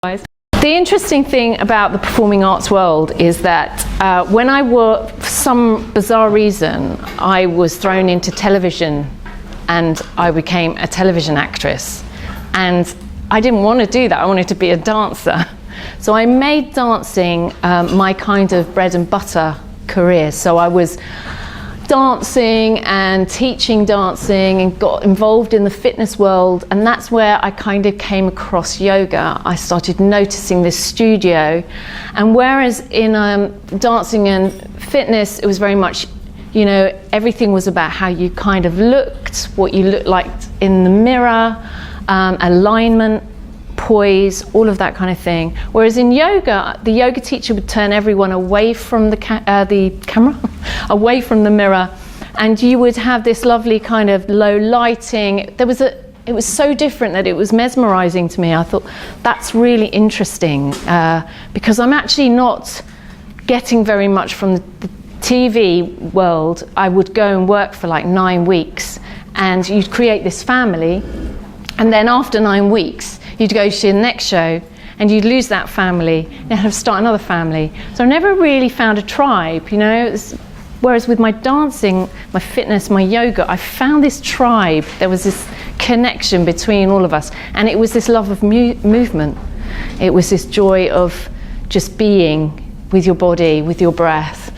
The interesting thing about the performing arts world is that when I worked, for some bizarre reason, I was thrown into television and I became a television actress. And I didn't want to do that, I wanted to be a dancer. So I made dancing my kind of bread and butter career. So I was dancing and teaching dancing and got involved in the fitness world, and that's where I kind of came across yoga. I started noticing this studio, and whereas in dancing and fitness it was very much, you know, everything was about how you kind of looked, what you looked like in the mirror, alignment, poise, all of that kind of thing. Whereas in yoga, the yoga teacher would turn everyone away from the camera, away from the mirror, and you would have this lovely kind of low lighting. It was so different that it was mesmerizing to me. I thought, that's really interesting, because I'm actually not getting very much from the TV world. I would go and work for like 9 weeks, and you'd create this family, and then after 9 weeks, you'd go to the next show and you'd lose that family, and have to start another family. So I never really found a tribe, you know. Whereas with my dancing, my fitness, my yoga, I found this tribe. There was this connection between all of us, and it was this love of movement. It was this joy of just being with your body, with your breath,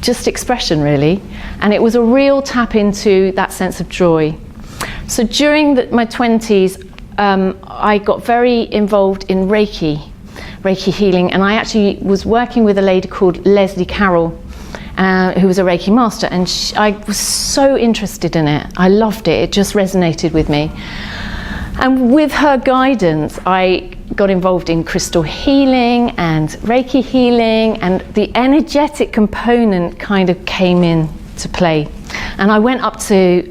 just expression really. And it was a real tap into that sense of joy. So during my 20s, I got very involved in Reiki healing, and I actually was working with a lady called Leslie Carroll, who was a Reiki master, and I was so interested in it. I loved it, it just resonated with me. And with her guidance, I got involved in crystal healing and Reiki healing, and the energetic component kind of came in to play. And I went up to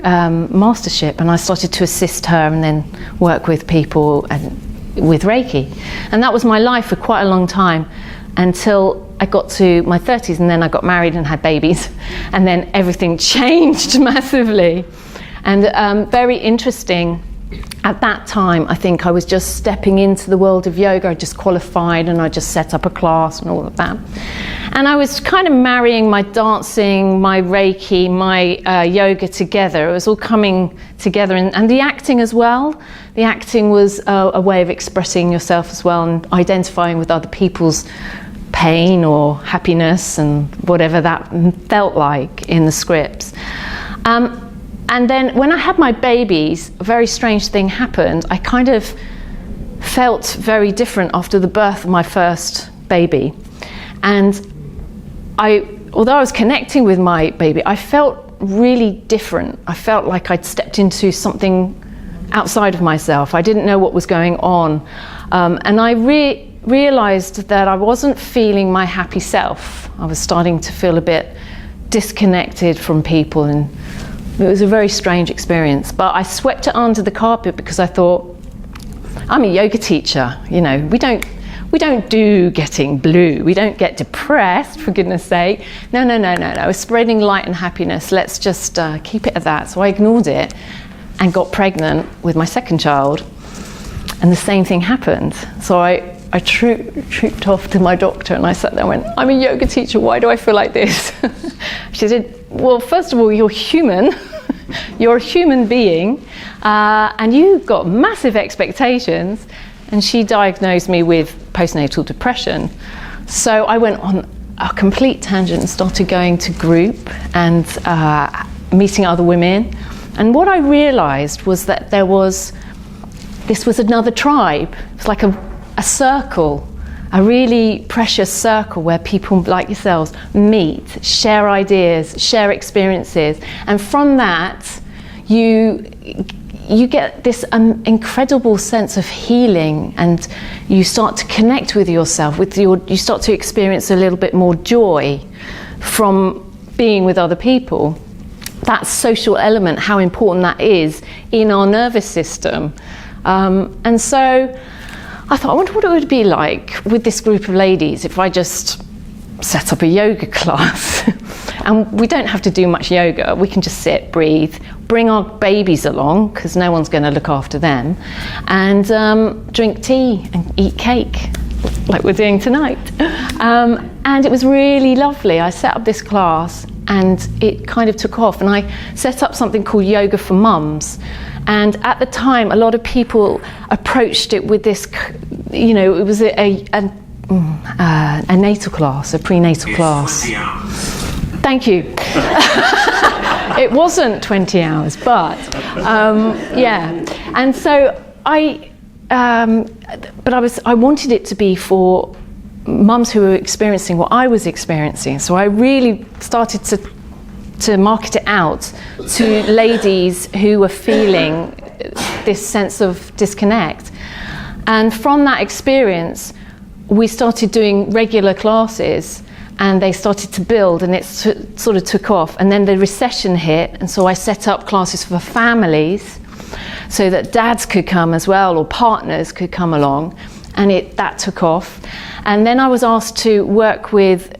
mastership, and I started to assist her and then work with people and with Reiki. And that was my life for quite a long time, until I got to my 30s, and then I got married and had babies, and then everything changed massively. And very interesting, at that time I think I was just stepping into the world of yoga. I just qualified and I just set up a class and all of that. And I was kind of marrying my dancing, my Reiki, my yoga together. It was all coming together, and the acting as well. The acting was a way of expressing yourself as well, and identifying with other people's pain or happiness and whatever that felt like in the scripts. And then when I had my babies, a very strange thing happened. I kind of felt very different after the birth of my first baby. And although I was connecting with my baby, I felt really different. I felt like I'd stepped into something outside of myself. I didn't know what was going on. And I realized that I wasn't feeling my happy self. I was starting to feel a bit disconnected from people, and it was a very strange experience. But I swept it under the carpet because I thought, I'm a yoga teacher, you know, we don't do getting blue, we don't get depressed, for goodness sake. No, we're spreading light and happiness, let's just keep it at that. So I ignored it and got pregnant with my second child, and the same thing happened. So I trooped off to my doctor, and I sat there and went, I'm a yoga teacher, why do I feel like this? She said, well, first of all, you're human, you're a human being, and you've got massive expectations. And she diagnosed me with postnatal depression. So I went on a complete tangent and started going to group and meeting other women. And what I realized was that this was another tribe. It's like a circle, a really precious circle where people like yourselves meet, share ideas, share experiences. And from that, you get this incredible sense of healing, and you start to connect with yourself, you start to experience a little bit more joy from being with other people. That social element, how important that is in our nervous system. And so I thought, I wonder what it would be like with this group of ladies if I just set up a yoga class. And we don't have to do much yoga, we can just sit, breathe, bring our babies along, because no one's going to look after them, and drink tea and eat cake, like we're doing tonight. And it was really lovely. I set up this class and it kind of took off, and I set up something called Yoga for Mums. And at the time, a lot of people approached it with this, you know, it was a natal class, a prenatal class. 20 hours. Thank you. It wasn't 20 hours, but yeah. And so I wanted it to be for mums who were experiencing what I was experiencing. So I really started to market it out to ladies who were feeling this sense of disconnect. And from that experience, we started doing regular classes, and they started to build, and it sort of took off. And then the recession hit, and so I set up classes for families so that dads could come as well, or partners could come along, and that took off. And then I was asked to work with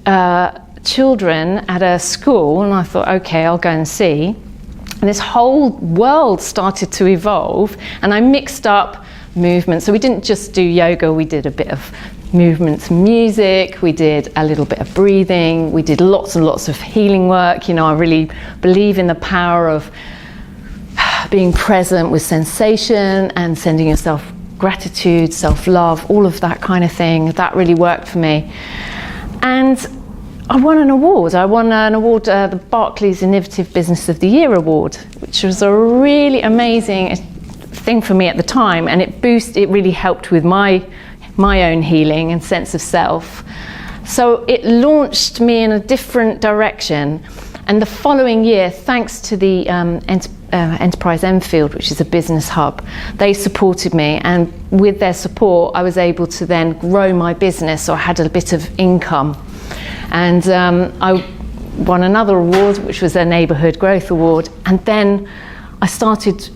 children at a school, and I thought, okay, I'll go and see. And this whole world started to evolve, and I mixed up movement. So we didn't just do yoga, we did a bit of movements, music, we did a little bit of breathing, we did lots and lots of healing work. You know, I really believe in the power of being present with sensation and sending yourself gratitude, self-love, all of that kind of thing. That really worked for me. And I won an award. The Barclays Innovative Business of the Year award, which was a really amazing thing for me at the time, and it really helped with my own healing and sense of self. So it launched me in a different direction. And the following year, thanks to the Enterprise Enfield, which is a business hub, they supported me, and with their support I was able to then grow my business, so I had a bit of income. And I won another award, which was a Neighbourhood Growth Award, and then I started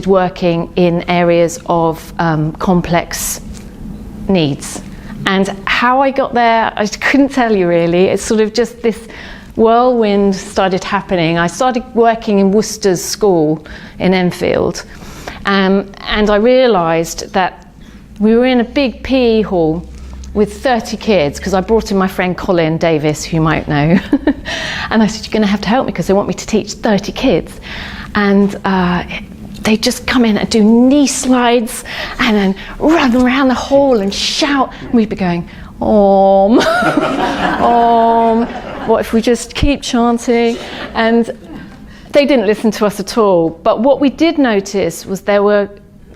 working in areas of complex needs. And how I got there, I couldn't tell you really. It's sort of just this whirlwind started happening. I started working in Worcester's school in Enfield, and I realised that we were in a big PE hall with 30 kids, because I brought in my friend Colin Davis, who you might know. And I said, you're going to have to help me because they want me to teach 30 kids. And they just come in and do knee slides and then run around the hall and shout. And we'd be going, Om, Om, what if we just keep chanting? And they didn't listen to us at all. But what we did notice was there were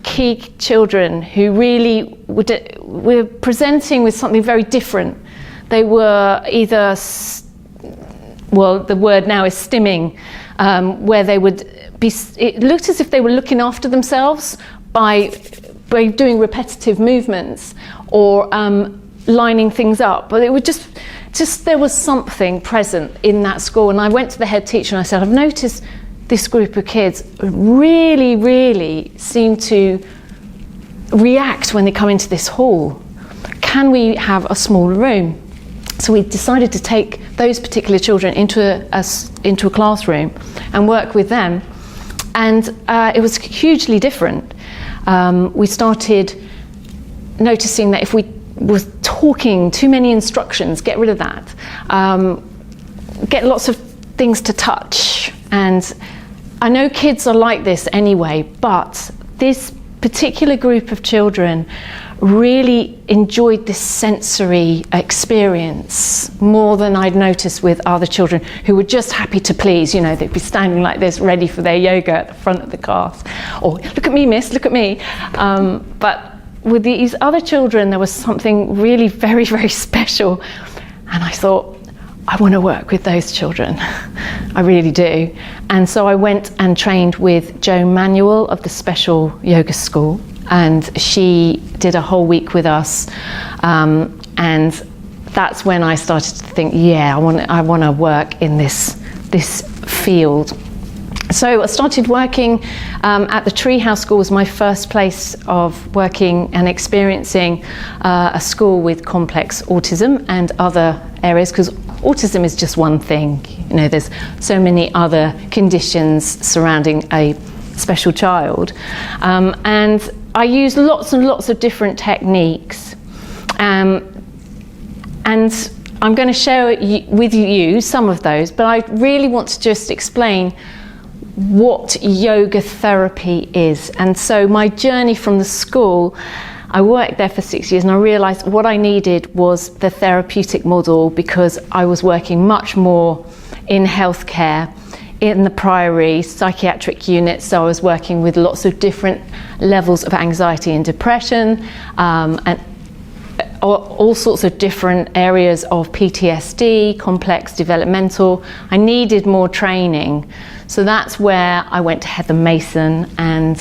key children who really were presenting with something very different. They were either, the word now is stimming, where they would be, it looked as if they were looking after themselves by doing repetitive movements or lining things up. But it would just there was something present in that school. And I went to the head teacher and I said, I've noticed this group of kids really, really seem to react when they come into this hall. Can we have a smaller room? So we decided to take those particular children into a classroom and work with them. And it was hugely different. We started noticing that if we were talking too many instructions, get rid of that. Get lots of things to touch. And I know kids are like this anyway, but this particular group of children really enjoyed this sensory experience more than I'd noticed with other children who were just happy to please. You know, they'd be standing like this ready for their yoga at the front of the class, or look at me, miss, look at me. But with these other children, there was something really very, very special. And I thought, I want to work with those children. I really do. And so I went and trained with Jo Manuel of the Special Yoga School, and she did a whole week with us. And that's when I started to think, yeah, I want to work in this field. So I started working at the Treehouse School. Was my first place of working and experiencing a school with complex autism and other areas, because autism is just one thing. You know, there's so many other conditions surrounding a special child. And I use lots and lots of different techniques. And I'm going to share with you some of those, but I really want to just explain what yoga therapy is. And so my journey from the school, I worked there for 6 years, and I realised what I needed was the therapeutic model, because I was working much more in healthcare, in the Priory psychiatric unit. So I was working with lots of different levels of anxiety and depression, and all sorts of different areas of PTSD, complex developmental. I needed more training. So that's where I went to Heather Mason, and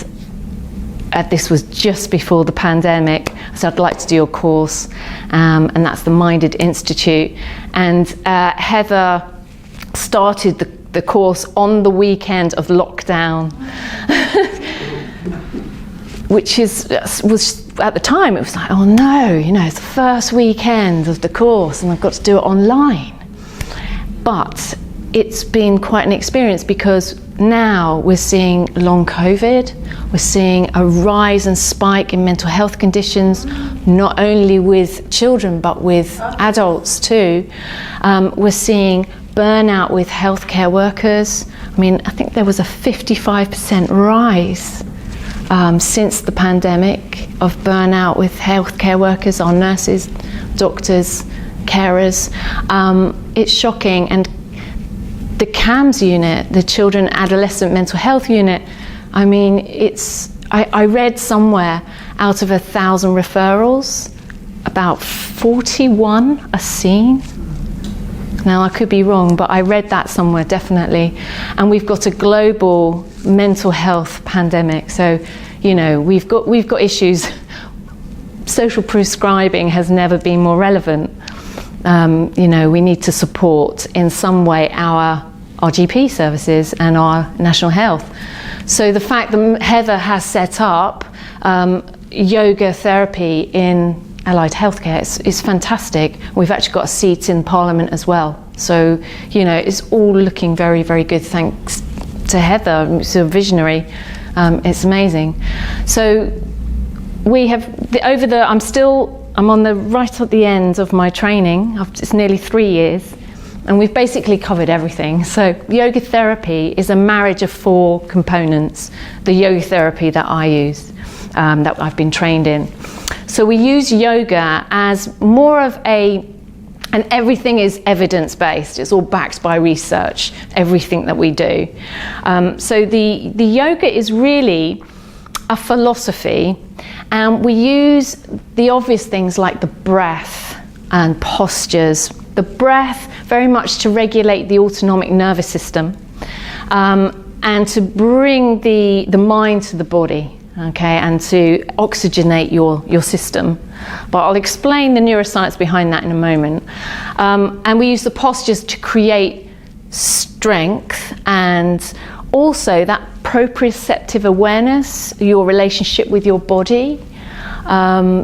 this was just before the pandemic. So I'd like to do a course, and that's the Minded Institute. And Heather started the course on the weekend of lockdown, which was at the time, it was like, oh no, you know, it's the first weekend of the course and I've got to do it online. But it's been quite an experience, because now we're seeing long COVID, we're seeing a rise and spike in mental health conditions, not only with children but with adults too. We're seeing burnout with healthcare workers. I mean, I think there was a 55% rise since the pandemic of burnout with healthcare workers, our nurses, doctors, carers. It's shocking. And the CAMS unit, the Children Adolescent Mental Health Unit, I mean, I read somewhere out of 1,000 referrals, about 41 are seen. Now, I could be wrong, but I read that somewhere, definitely. And we've got a global mental health pandemic. So, you know, we've got issues. Social prescribing has never been more relevant. You know, we need to support in some way our GP services and our national health. So the fact that Heather has set up yoga therapy in allied healthcare is fantastic. We've actually got a seat in Parliament as well. So, you know, it's all looking very, very good thanks to Heather. It's a visionary. It's amazing. So we have, I'm on the right at the end of my training. It's nearly 3 years. And we've basically covered everything. So yoga therapy is a marriage of 4 components. The yoga therapy that I use, that I've been trained in. So we use yoga as more of and everything is evidence-based. It's all backed by research, everything that we do. So the yoga is really a philosophy, and we use the obvious things like the breath and postures. The breath very much to regulate the autonomic nervous system, and to bring the mind to the body. Okay, and to oxygenate your system. But I'll explain the neuroscience behind that in a moment. And we use the postures to create strength, and also that proprioceptive awareness, your relationship with your body,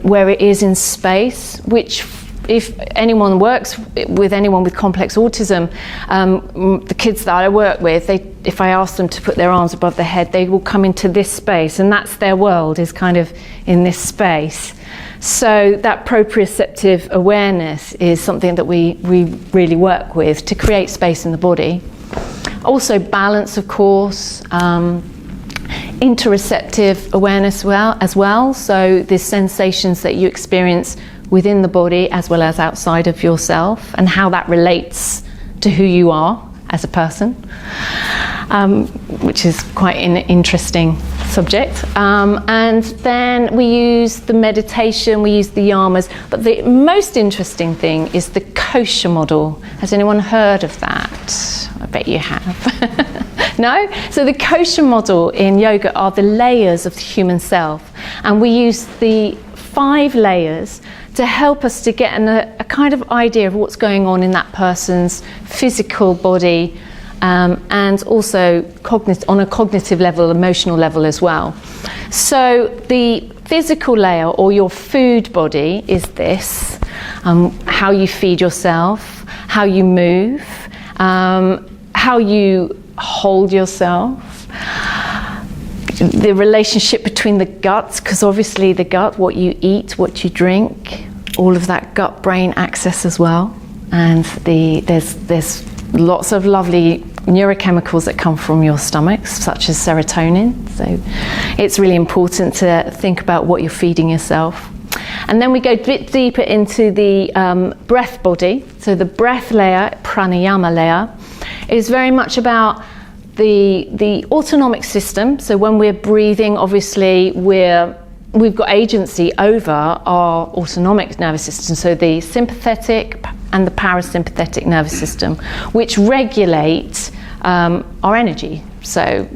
where it is in space, which if anyone works with anyone with complex autism, the kids that I work with, if I ask them to put their arms above their head, they will come into this space, and that's their world, is kind of in this space. So that proprioceptive awareness is something that we really work with to create space in the body. Also balance, of course, interoceptive awareness as well. So the sensations that you experience within the body as well as outside of yourself, and how that relates to who you are as a person, which is quite an interesting subject. And then we use the meditation, we use the yamas, but the most interesting thing is the kosher model. Has anyone heard of that? I bet you have. No? So the kosher model in yoga are the layers of the human self, and we use the 5 layers to help us to get a kind of idea of what's going on in that person's physical body, and also on a cognitive level, emotional level as well. So the physical layer, or your food body, is how you feed yourself, how you move, how you hold yourself, the relationship between the guts, because obviously the gut, what you eat, what you drink, all of that gut-brain axis as well. And there's lots of lovely neurochemicals that come from your stomach, such as serotonin. So it's really important to think about what you're feeding yourself. And then we go a bit deeper into the breath body. So the breath layer, pranayama layer, is very much about the autonomic system. So when we're breathing, obviously we've got agency over our autonomic nervous system. So the sympathetic and the parasympathetic nervous system, which regulate our energy. So,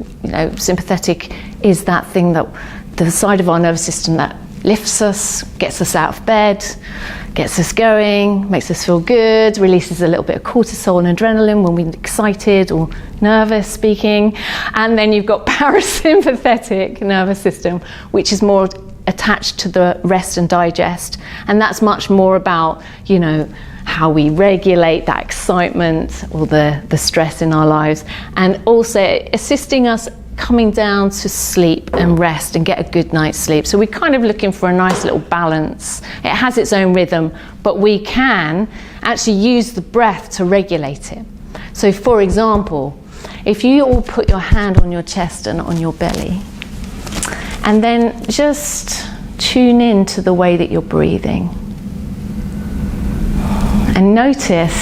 sympathetic is that thing, that the side of our nervous system that lifts us, gets us out of bed, gets us going, makes us feel good, releases a little bit of cortisol and adrenaline when we're excited or nervous speaking. And then you've got parasympathetic nervous system, which is more attached to the rest and digest. And that's much more about, how we regulate that excitement or the stress in our lives, and also assisting us coming down to sleep and rest and get a good night's sleep. So we're kind of looking for a nice little balance. It has its own rhythm, but we can actually use the breath to regulate it. So for example, if you all put your hand on your chest and on your belly, and then just tune in to the way that you're breathing. And notice...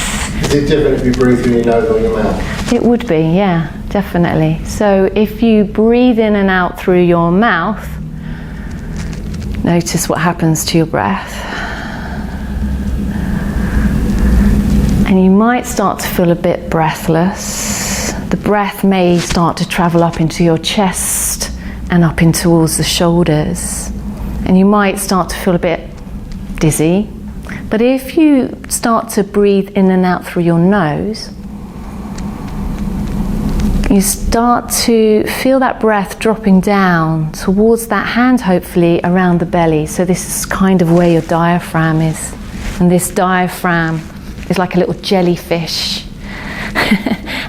Is it different if you breathe through your nose or your mouth? It would be, yeah, definitely. So if you breathe in and out through your mouth, notice what happens to your breath. And you might start to feel a bit breathless. The breath may start to travel up into your chest and up in towards the shoulders. And you might start to feel a bit dizzy. But if you start to breathe in and out through your nose, you start to feel that breath dropping down towards that hand, hopefully around the belly. So this is kind of where your diaphragm is. And this diaphragm is like a little jellyfish.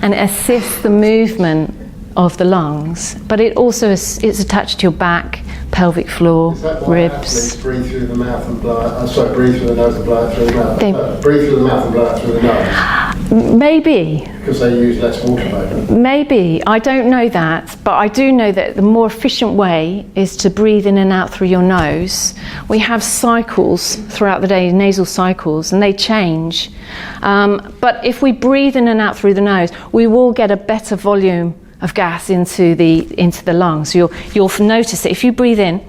And it assists the movement of the lungs. But it also it's attached to your back, pelvic floor, ribs. Athletes breathe through the mouth and blow out, breathe through the nose and blow out through the mouth. Breathe through the mouth and blow out through the nose. Maybe. Because they use less water, maybe. Maybe. I don't know that, but I do know that the more efficient way is to breathe in and out through your nose. We have cycles throughout the day, nasal cycles, and they change. But if we breathe in and out through the nose, we will get a better volume of gas into the lungs. So you'll notice that if you breathe in,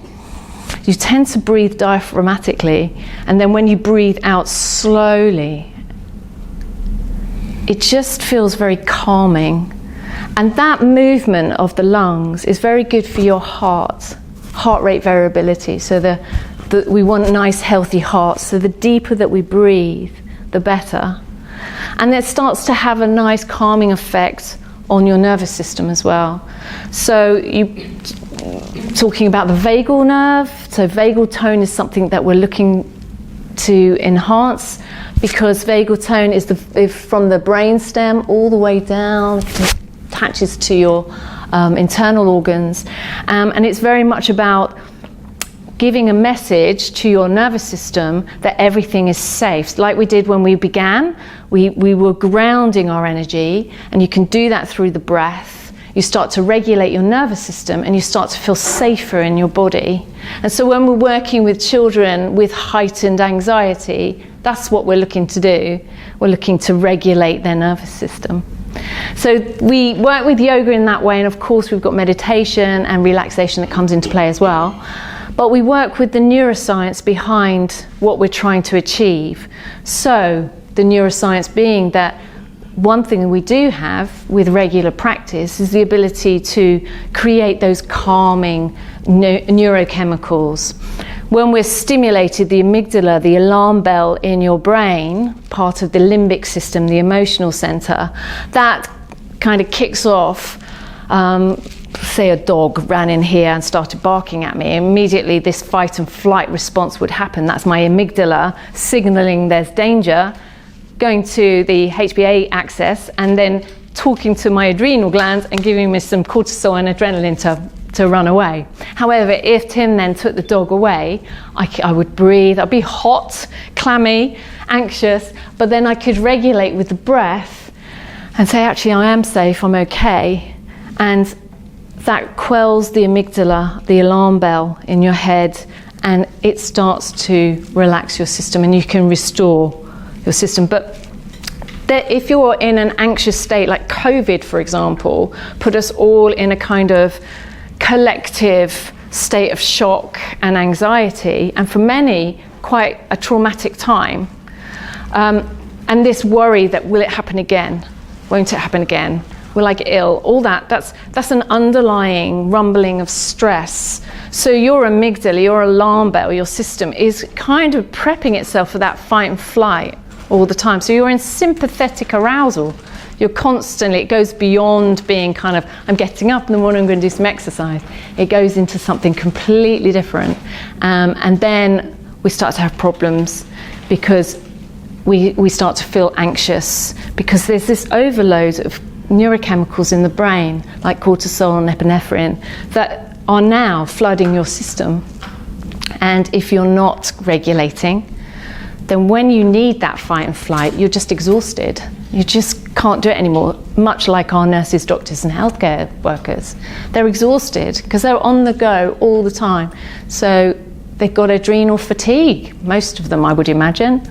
you tend to breathe diaphragmatically, and then when you breathe out slowly, it just feels very calming. And that movement of the lungs is very good for your heart rate variability. So we want nice healthy hearts. So the deeper that we breathe, the better. And it starts to have a nice calming effect on your nervous system as well. So talking about the vagal nerve, so vagal tone is something that we're looking to enhance, because vagal tone is from the brainstem all the way down, it attaches to your internal organs, and it's very much about giving a message to your nervous system that everything is safe. Like we did when we began, we were grounding our energy, and you can do that through the breath. You start to regulate your nervous system, and you start to feel safer in your body. And so when we're working with children with heightened anxiety, that's what we're looking to do. We're looking to regulate their nervous system. So we work with yoga in that way, and of course we've got meditation and relaxation that comes into play as well. But we work with the neuroscience behind what we're trying to achieve. So the neuroscience being that one thing we do have with regular practice is the ability to create those calming neurochemicals. When we're stimulated, the amygdala, the alarm bell in your brain, part of the limbic system, the emotional center, that kind of kicks off. Say a dog ran in here and started barking at me, immediately this fight and flight response would happen. That's my amygdala signaling there's danger, going to the HPA axis and then talking to my adrenal glands and giving me some cortisol and adrenaline to run away. However, if Tim then took the dog away, I would breathe, I'd be hot, clammy, anxious, but then I could regulate with the breath and say, actually, I am safe, I'm okay. And that quells the amygdala, the alarm bell in your head, and it starts to relax your system and you can restore your system. But if you're in an anxious state, like COVID, for example, put us all in a kind of collective state of shock and anxiety, and for many, quite a traumatic time. And this worry that, will it happen again? Won't it happen again? Will I get ill? All that's an underlying rumbling of stress. So your amygdala, your alarm bell, your system is kind of prepping itself for that fight and flight all the time. So you're in sympathetic arousal. You're constantly, it goes beyond being kind of, I'm getting up in the morning, I'm going to do some exercise. It goes into something completely different. And then we start to have problems because we start to feel anxious because there's this overload of neurochemicals in the brain, like cortisol and epinephrine, that are now flooding your system. And if you're not regulating, then when you need that fight and flight, you're just exhausted. You just can't do it anymore, much like our nurses, doctors and healthcare workers. They're exhausted because they're on the go all the time. So they've got adrenal fatigue, most of them, I would imagine.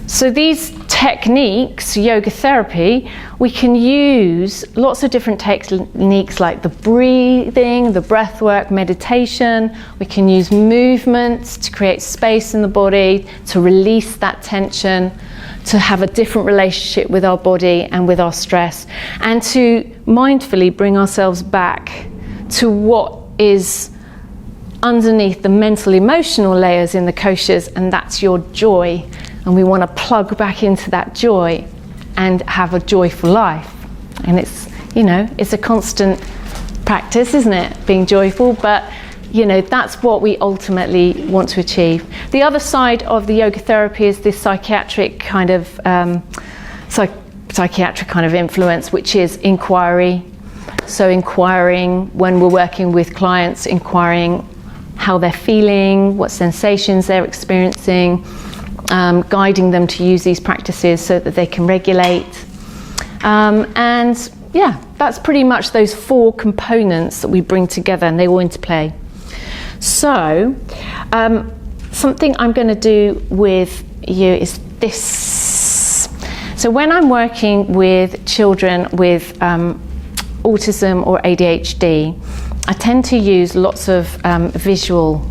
So these techniques, yoga therapy, we can use lots of different techniques like the breathing, the breath work, meditation. We can use movements to create space in the body, to release that tension, to have a different relationship with our body and with our stress, and to mindfully bring ourselves back to what is underneath the mental emotional layers in the koshas, and that's your joy. And we want to plug back into that joy and have a joyful life. And it's, it's a constant practice, isn't it? Being joyful, but that's what we ultimately want to achieve. The other side of the yoga therapy is this psychiatric kind of psychiatric kind of influence, which is inquiry. So inquiring when we're working with clients, inquiring how they're feeling, what sensations they're experiencing, guiding them to use these practices so that they can regulate. And yeah, that's pretty much those 4 components that we bring together, and they all interplay. So something I'm going to do with you is this. So when I'm working with children with autism or ADHD, I tend to use lots of visual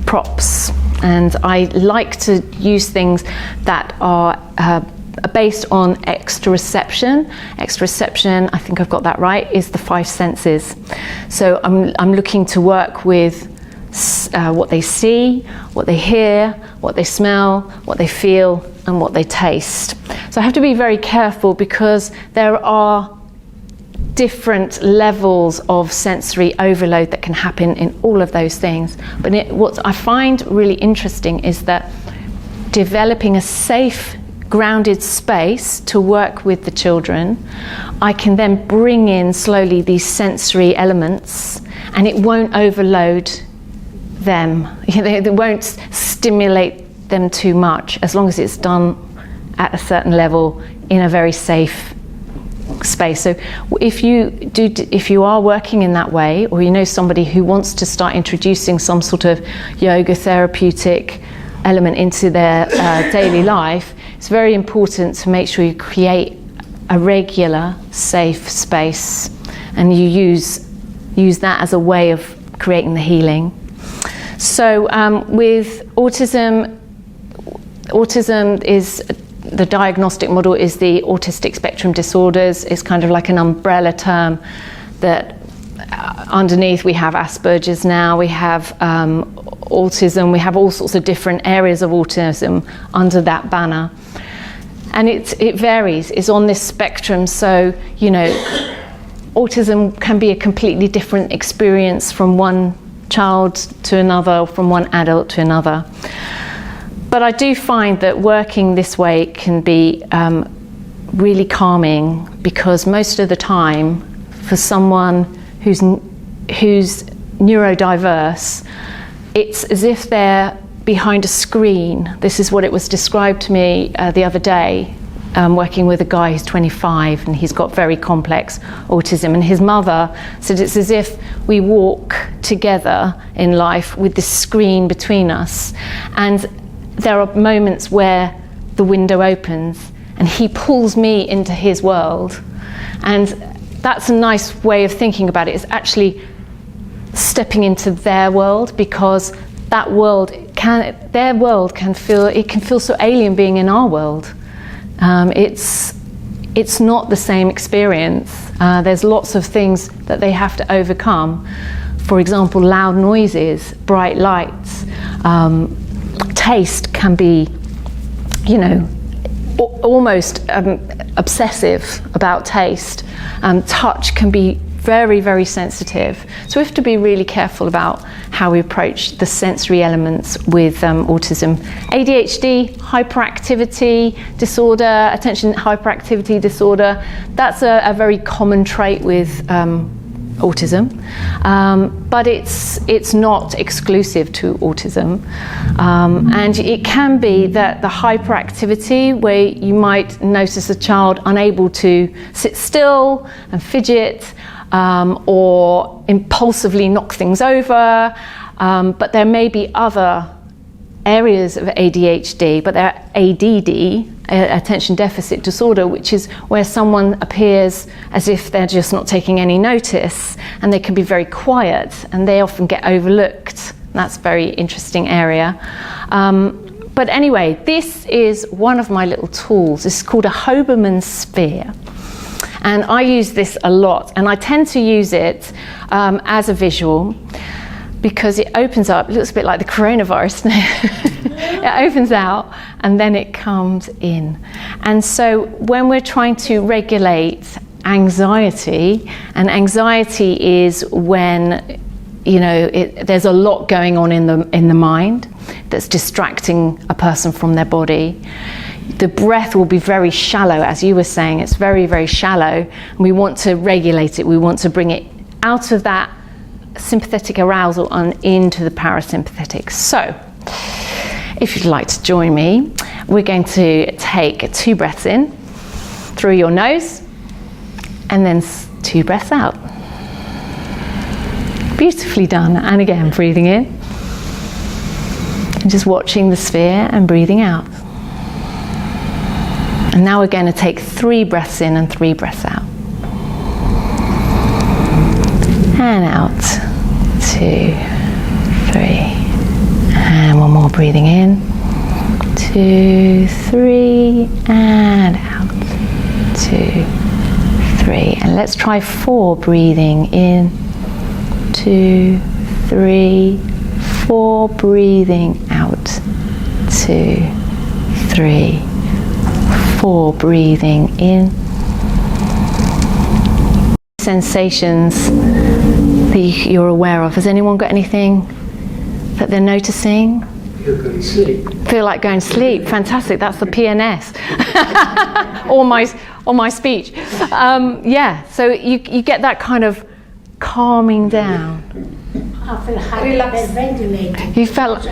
props, and I like to use things that are based on exteroception. Exteroception, I think I've got that right, is the 5 senses. So I'm looking to work with what they see, what they hear, what they smell, what they feel, and what they taste. So I have to be very careful because there are different levels of sensory overload that can happen in all of those things. But what I find really interesting is that developing a safe, grounded space to work with the children, I can then bring in slowly these sensory elements, and it won't overload them. It won't stimulate them too much, as long as it's done at a certain level in a very safe space. So if you are working in that way, or you know somebody who wants to start introducing some sort of yoga therapeutic element into their daily life, it's very important to make sure you create a regular safe space, and you use that as a way of creating the healing. So with autism is the diagnostic model is the autistic spectrum disorders. It's kind of like an umbrella term that underneath we have Asperger's now, we have autism, we have all sorts of different areas of autism under that banner. And it varies, it's on this spectrum, so autism can be a completely different experience from one child to another, from one adult to another. But I do find that working this way can be really calming, because most of the time for someone who's neuro-diverse, it's as if they're behind a screen. This is what it was described to me the other day, working with a guy who's 25 and he's got very complex autism, and his mother said it's as if we walk together in life with this screen between us, and there are moments where the window opens and he pulls me into his world, and that's a nice way of thinking about it. It's actually stepping into their world, because that world their world can feel so alien being in our world. It's not the same experience. There's lots of things that they have to overcome. For example, loud noises, bright lights, taste can be, almost obsessive about taste. Touch can be very, very sensitive. So we have to be really careful about how we approach the sensory elements with autism. ADHD, hyperactivity disorder, attention hyperactivity disorder, that's a very common trait with autism, but it's not exclusive to autism, and it can be that the hyperactivity, where you might notice a child unable to sit still and fidget, or impulsively knock things over, but there may be other areas of ADHD, but they're ADD, attention deficit disorder, which is where someone appears as if they're just not taking any notice, and they can be very quiet and they often get overlooked. That's a very interesting area. But anyway, this is one of my little tools. This is called a Hoberman sphere. And I use this a lot, and I tend to use it as a visual, because it opens up. It looks a bit like the coronavirus now. It opens out and then it comes in. And so when we're trying to regulate anxiety, and anxiety is when there's a lot going on in the mind that's distracting a person from their body. The breath will be very shallow, as you were saying. It's very, very shallow, and we want to regulate it. We want to bring it out of that sympathetic arousal and into the parasympathetic. So if you'd like to join me, we're going to take 2 breaths in through your nose and then 2 breaths out. Beautifully done. And again, breathing in and just watching the sphere and breathing out. And now we're going to take 3 breaths in and 3 breaths out. And out, 2, 3, and one more, breathing in, 2, 3, and out, 2, 3, and let's try 4, breathing in, 2, 3, 4, breathing out, 2, 3, 4, breathing in. Sensations that you're aware of. Has anyone got anything that they're noticing? Feel going to sleep. Feel like going to sleep. Fantastic. That's the PNS. or my speech. Yeah. So you get that kind of calming down. I feel hyperventilating. You felt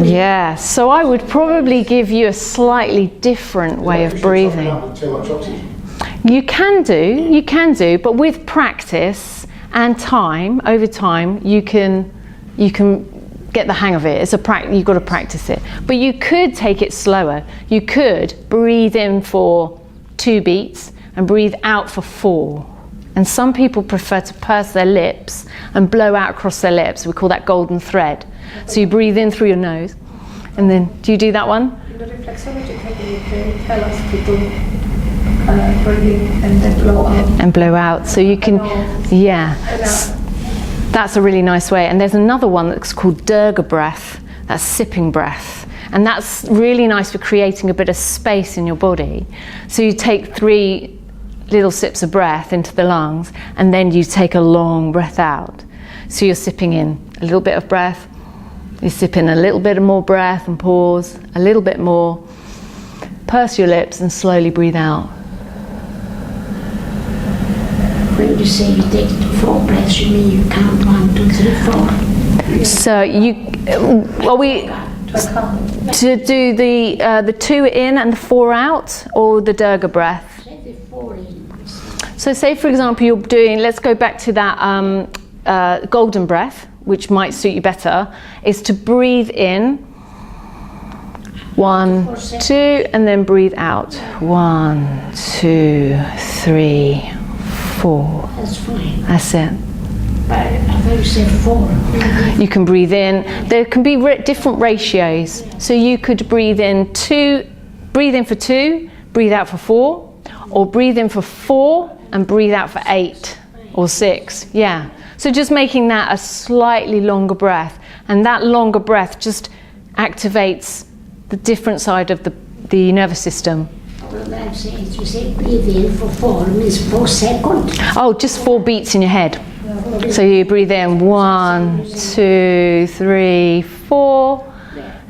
yeah. So I would probably give you a slightly different way of breathing. Too much oxygen. You can do, but with practice and time, over time, you can get the hang of it. You've got to practice it. But you could take it slower. You could breathe in for 2 beats and breathe out for 4. And some people prefer to purse their lips and blow out across their lips. We call that golden thread. So you breathe in through your nose, and then, do you do that one? In the reflexology technique, they tell us to do breathe in and then blow out. And blow out. So you can, yeah. That's a really nice way. And there's another one that's called Durga breath. That's sipping breath. And that's really nice for creating a bit of space in your body. So you take 3 little sips of breath into the lungs, and then you take a long breath out. So you're sipping in a little bit of breath, you sip in a little bit more breath and pause, a little bit more, Purse your lips and slowly breathe out. When you say you take 4 breaths, you mean you count 1, 2, 3, 4. So to do the 2 in and the 4 out, or the Durga breath? Say the 4 in. So say for example you're doing, let's go back to that golden breath, which might suit you better, is to breathe in 1, 2, and then breathe out 1, 2, 3, 4. That's fine. That's it. But I thought you said 4. You can breathe in. There can be different ratios. So you could breathe in for 2, breathe out for 4, or breathe in for 4 and breathe out for 8 or 6. Yeah. So just making that a slightly longer breath, and that longer breath just activates the different side of the nervous system. Well, I'm saying, you say breathe in for 4, means 4 seconds. Oh, just 4 beats in your head. So you breathe in 1, 2, 3, 4,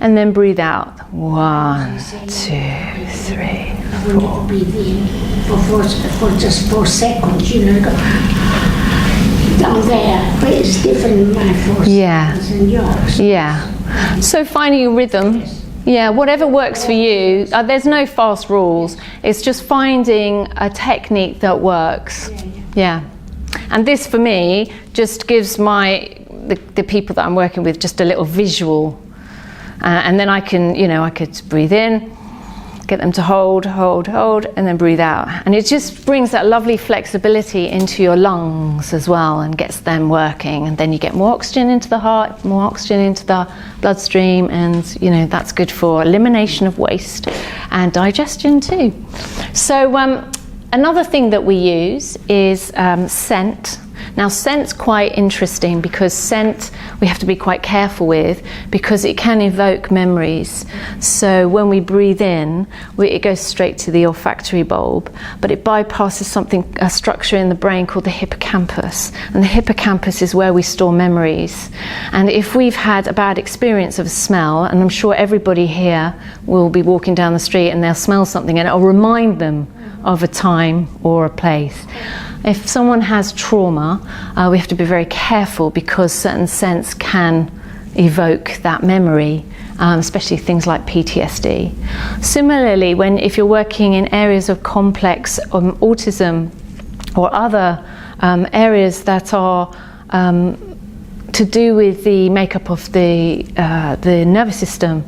and then breathe out 1, 2, 3, 4. Breathe in for just 4 seconds, you know. Down there, but it's different, my force than yours. Yeah. So finding a rhythm. Yeah, whatever works for you. There's no fast rules. It's just finding a technique that works. Yeah. And this, for me, just gives the people that I'm working with just a little visual. And then I could breathe in, get them to hold, and then breathe out. And it just brings that lovely flexibility into your lungs as well and gets them working. And then you get more oxygen into the heart, more oxygen into the bloodstream, and that's good for elimination of waste and digestion too. So another thing that we use is scent. Now scent's quite interesting because scent we have to be quite careful with because it can evoke memories. So when we breathe in, it goes straight to the olfactory bulb, but it bypasses a structure in the brain called the hippocampus. And the hippocampus is where we store memories. And if we've had a bad experience of a smell, and I'm sure everybody here will be walking down the street and they'll smell something and it'll remind them of a time or a place. If someone has trauma, we have to be very careful because certain scents can evoke that memory, especially things like PTSD. Similarly, if you're working in areas of complex autism or other areas that are to do with the makeup of the nervous system,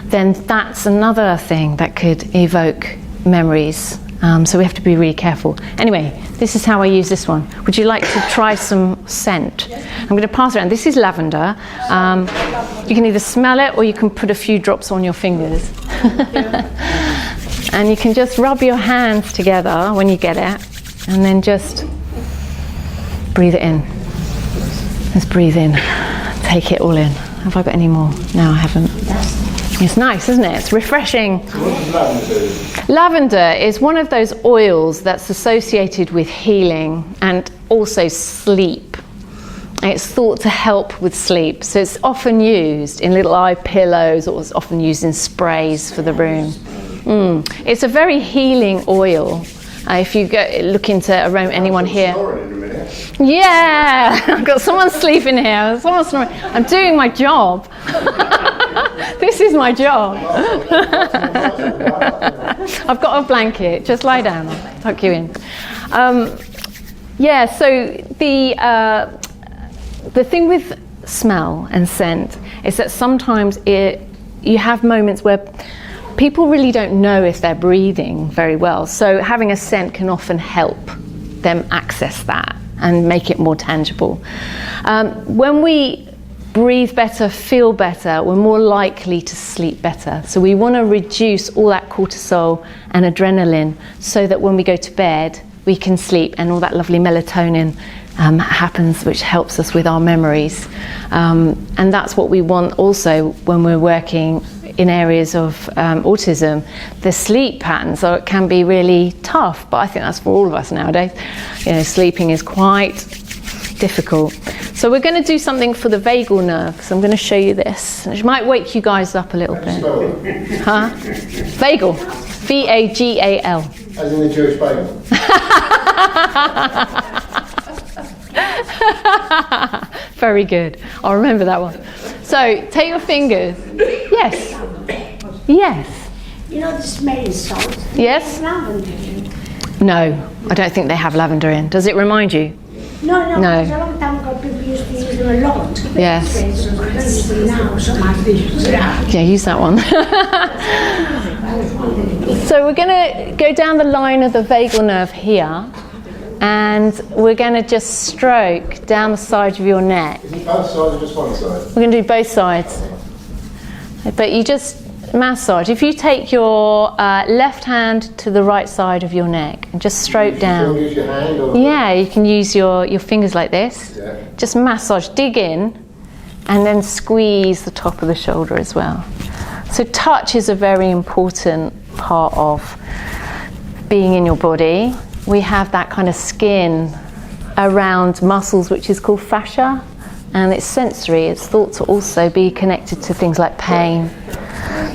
then that's another thing that could evoke memories. So we have to be really careful. Anyway, this is how I use this one. Would you like to try some scent? I'm going to pass it around. This is lavender. You can either smell it or you can put a few drops on your fingers. And you can just rub your hands together when you get it and then just breathe it in. Let's breathe in. Take it all in. Have I got any more? No, I haven't. It's nice, isn't it? It's refreshing. Lavender is one of those oils that's associated with healing and also sleep. It's thought to help with sleep, so it's often used in little eye pillows, or it's often used in sprays for the room. It's a very healing oil. If you go look into anyone here. Yeah, I've got someone sleeping here. Someone's snoring. I'm doing my job. This is my job. I've got a blanket. Just lie down. I'll tuck you in. So the thing with smell and scent is that sometimes you have moments where people really don't know if they're breathing very well. So having a scent can often help them access that and make it more tangible. When we breathe better, feel better, we're more likely to sleep better. So we want to reduce all that cortisol and adrenaline so that when we go to bed, we can sleep and all that lovely melatonin happens, which helps us with our memories. And that's what we want also when we're working in areas of autism. The sleep patterns can be really tough, but I think that's for all of us nowadays. Sleeping is quite difficult. So we're going to do something for the vagal nerve. So I'm going to show you this. It might wake you guys up a little bit. Huh? Vagal. V-A-G-A-L. As in the Jewish bagel. Very good. I'll remember that one. So take your fingers. Yes. Yes. You know the smelling salt? Yes. Lavender in. No, I don't think they have lavender in. Does it remind you? No. No. It's a long time ago people used to use them a lot. Yes. I use them now so much. Yeah, use that one. So we're going to go down the line of the vagal nerve here, and we're going to just stroke down the side of your neck. Is it both sides or just one side? We're going to do both sides. But you just massage. If you take your left hand to the right side of your neck and just stroke down. Can you use your hand or? Yeah, you can use your fingers like this. Yeah. Just massage, dig in, and then squeeze the top of the shoulder as well. So touch is a very important part of being in your body. We have that kind of skin around muscles which is called fascia, and it's sensory. It's thought to also be connected to things like pain.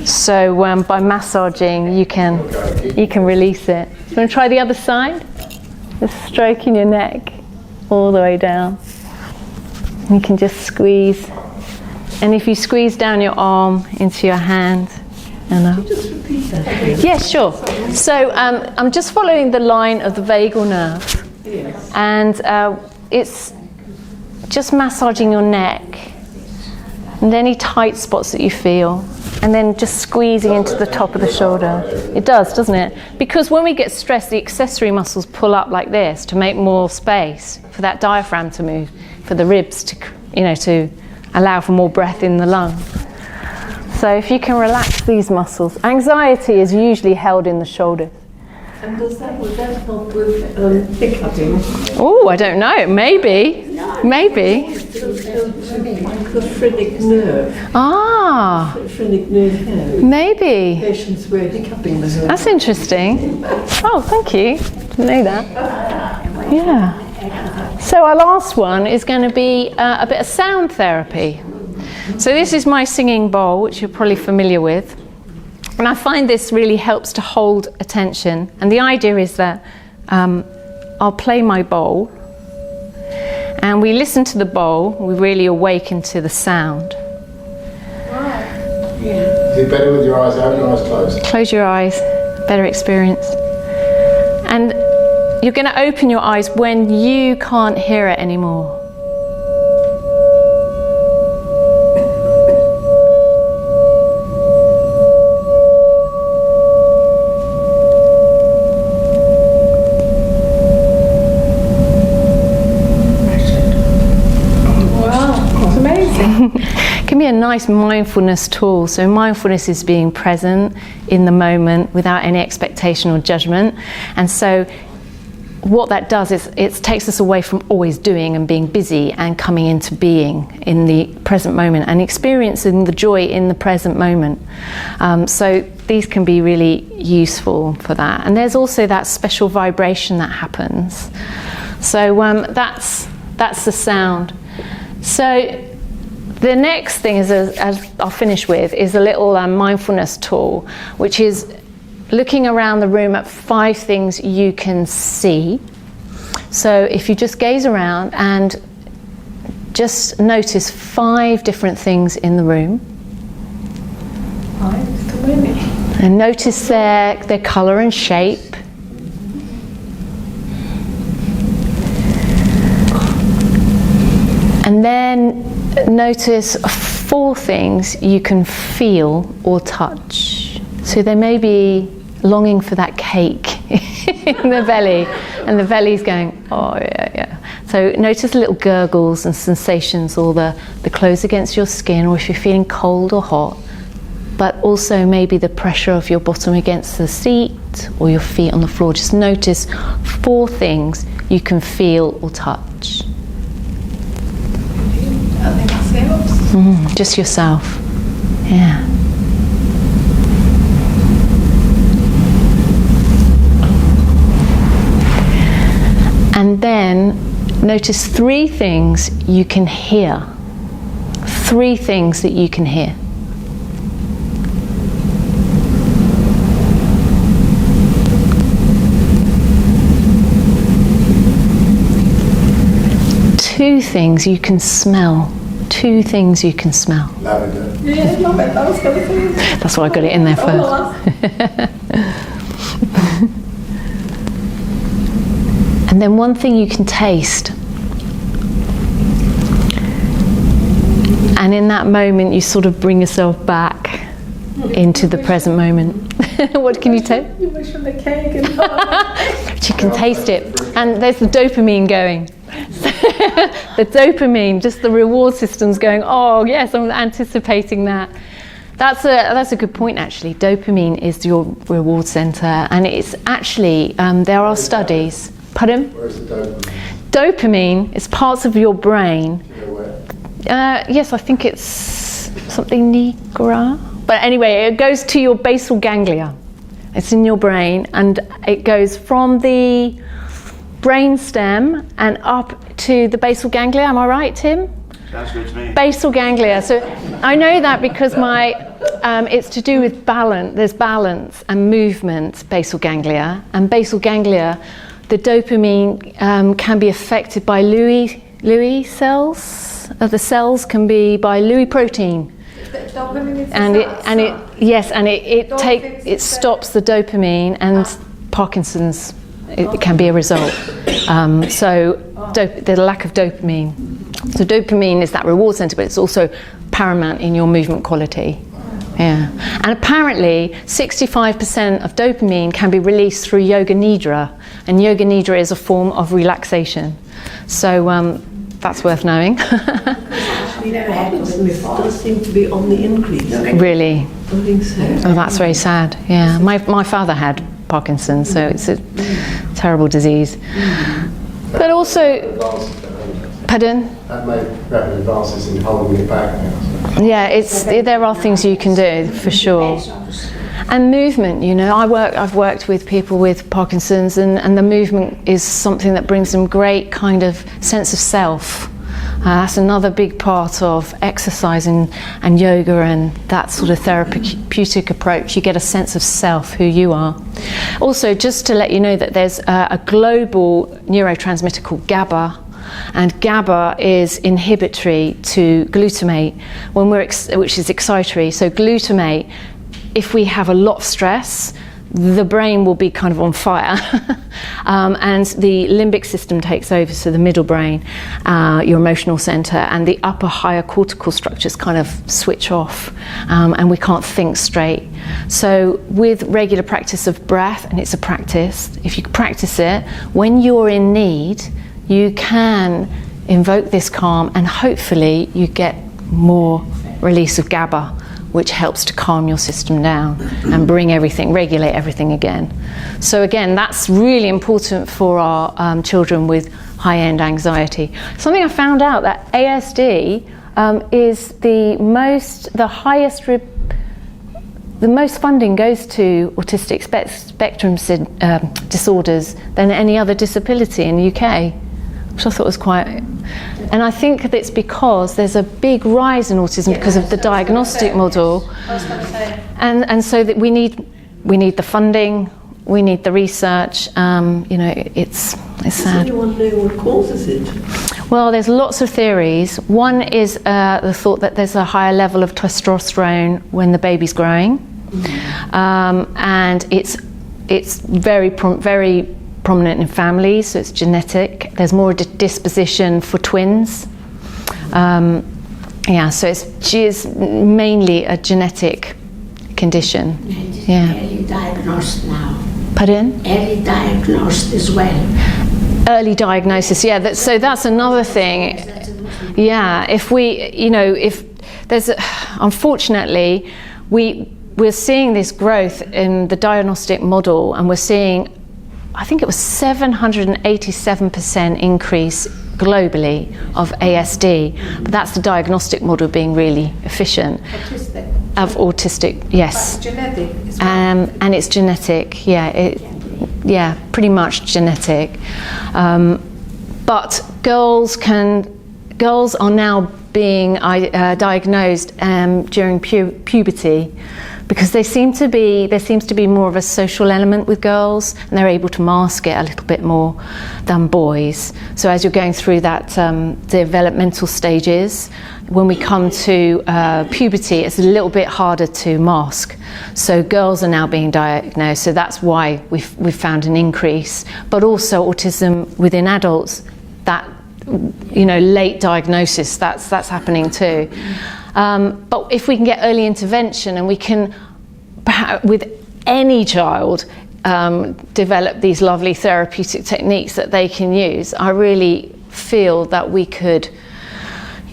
So by massaging you can release it. You want to try the other side? Just stroking your neck all the way down. You can just squeeze. And if you squeeze down your arm into your hand, and Could you just repeat that? yes, sure. So I'm just following the line of the vagal nerve, Yes. and it's just massaging your neck and any tight spots that you feel, and then just squeezing into the top of the shoulder. It does, doesn't it? Because when we get stressed, the accessory muscles pull up like this to make more space for that diaphragm to move, for the ribs to, to allow for more breath in the lung. So if you can relax these muscles, anxiety is usually held in the shoulders. And would that help with hiccuping? Oh, I don't know. Maybe. Maybe. The phrenic nerve. Ah, Phrenic nerve here. maybe. Patients were hiccuping the nerve. That's interesting. Oh, thank you. Didn't know that. Yeah. So our last one is going to be a bit of sound therapy. So this is my singing bowl, which you're probably familiar with. And I find this really helps to hold attention. And the idea is that I'll play my bowl, and we listen to the bowl, we really awaken to the sound. Is it better with your eyes open or eyes closed? Close your eyes, better experience. And you're going to open your eyes when you can't hear it anymore. Can be a nice mindfulness tool. So mindfulness is being present in the moment without any expectation or judgment. And so what that does is it takes us away from always doing and being busy, and coming into being in the present moment and experiencing the joy in the present moment. So these can be really useful for that. And there's also that special vibration that happens. So that's the sound. So the next thing is, as I'll finish with, is a little mindfulness tool, which is looking around the room at 5 things you can see. So if you just gaze around and just notice 5 different things in the room. And notice their colour and shape. And then notice 4 things you can feel or touch. So there may be longing for that cake in the belly, and the belly's going, oh yeah. So notice little gurgles and sensations, or the clothes against your skin, or if you're feeling cold or hot, but also maybe the pressure of your bottom against the seat or your feet on the floor. Just notice 4 things you can feel or touch. Just yourself. Yeah. And then notice 3 things you can hear. 3 things that you can hear. things you can smell. 2 things you can smell. Lavender. Yeah, love it. That was going to say. That's why I got it in there first. And then one thing you can taste. And in that moment, you sort of bring yourself back into the present moment. What can you taste? You wish on the cake and But you can taste it. And there's the dopamine going. The dopamine, just the reward system's going, oh yes, I'm anticipating that. That's a good point, actually. Dopamine is your reward centre, and it's actually, there are studies. Pardon? Where's the dopamine? Dopamine is parts of your brain. Do you know where? Yes, I think it's something nigra. But anyway, it goes to your basal ganglia. It's in your brain, and it goes from the brain stem and up to the basal ganglia. Am I right, Tim? Sounds good to me. Basal ganglia. So I know that because it's to do with balance. There's balance and movement, basal ganglia. And basal ganglia, the dopamine can be affected by Lewy cells. The cells can be by Lewy protein. It stops the dopamine, and Parkinson's. It can be a result. The lack of dopamine. So dopamine is that reward centre, but it's also paramount in your movement quality. Yeah. And apparently 65% of dopamine can be released through yoga nidra, and yoga nidra is a form of relaxation. So that's worth knowing. It does seem to be on the increase. Really? I think so. Oh, that's very sad. Yeah. My father had Parkinson's, so it's a terrible disease. But also, pardon? That may rapid advances in holding it back now. So. Yeah, there are things you can do for sure. And movement, I've worked with people with Parkinson's, and the movement is something that brings them great kind of sense of self. That's another big part of exercise and yoga and that sort of therapeutic approach. You get a sense of self, who you are. Also, just to let you know that there's a global neurotransmitter called GABA, and GABA is inhibitory to glutamate, which is excitatory. So glutamate, if we have a lot of stress, the brain will be kind of on fire and the limbic system takes over, so the middle brain, your emotional centre, and the upper higher cortical structures kind of switch off and we can't think straight. So with regular practice of breath, and it's a practice, if you practice it, when you're in need, you can invoke this calm, and hopefully you get more release of GABA, which helps to calm your system down and regulate everything again. So again, that's really important for our children with high-end anxiety. Something I found out, that ASD is the most funding goes to autistic spectrum disorders than any other disability in the UK, which I thought was quite. And I think that it's because there's a big rise in autism because of the diagnostic model. And so that we need the funding, we need the research. It's sad. Does anyone know what causes it? Well, there's lots of theories. One is the thought that there's a higher level of testosterone when the baby's growing, and it's very prominent in families, so it's genetic. There's more disposition for twins. So it's mainly a genetic condition. Yeah. Early diagnosed now. Pardon? Early diagnosed as well. Early diagnosis, yeah. So that's another thing. Yeah, if there's, unfortunately, we're seeing this growth in the diagnostic model, and we're seeing, I think it was 787% increase globally of ASD, but that's the diagnostic model being really efficient. Autistic. Of autistic, yes. But genetic as well. And it's genetic, yeah, pretty much genetic. But girls are now being diagnosed during puberty, because there seems to be more of a social element with girls, and they're able to mask it a little bit more than boys. So as you're going through that developmental stages, when we come to puberty, it's a little bit harder to mask. So girls are now being diagnosed, so that's why we've found an increase. But also autism within adults, that, you know, late diagnosis, that's happening too. But if we can get early intervention, and we can, with any child, develop these lovely therapeutic techniques that they can use, I really feel that we could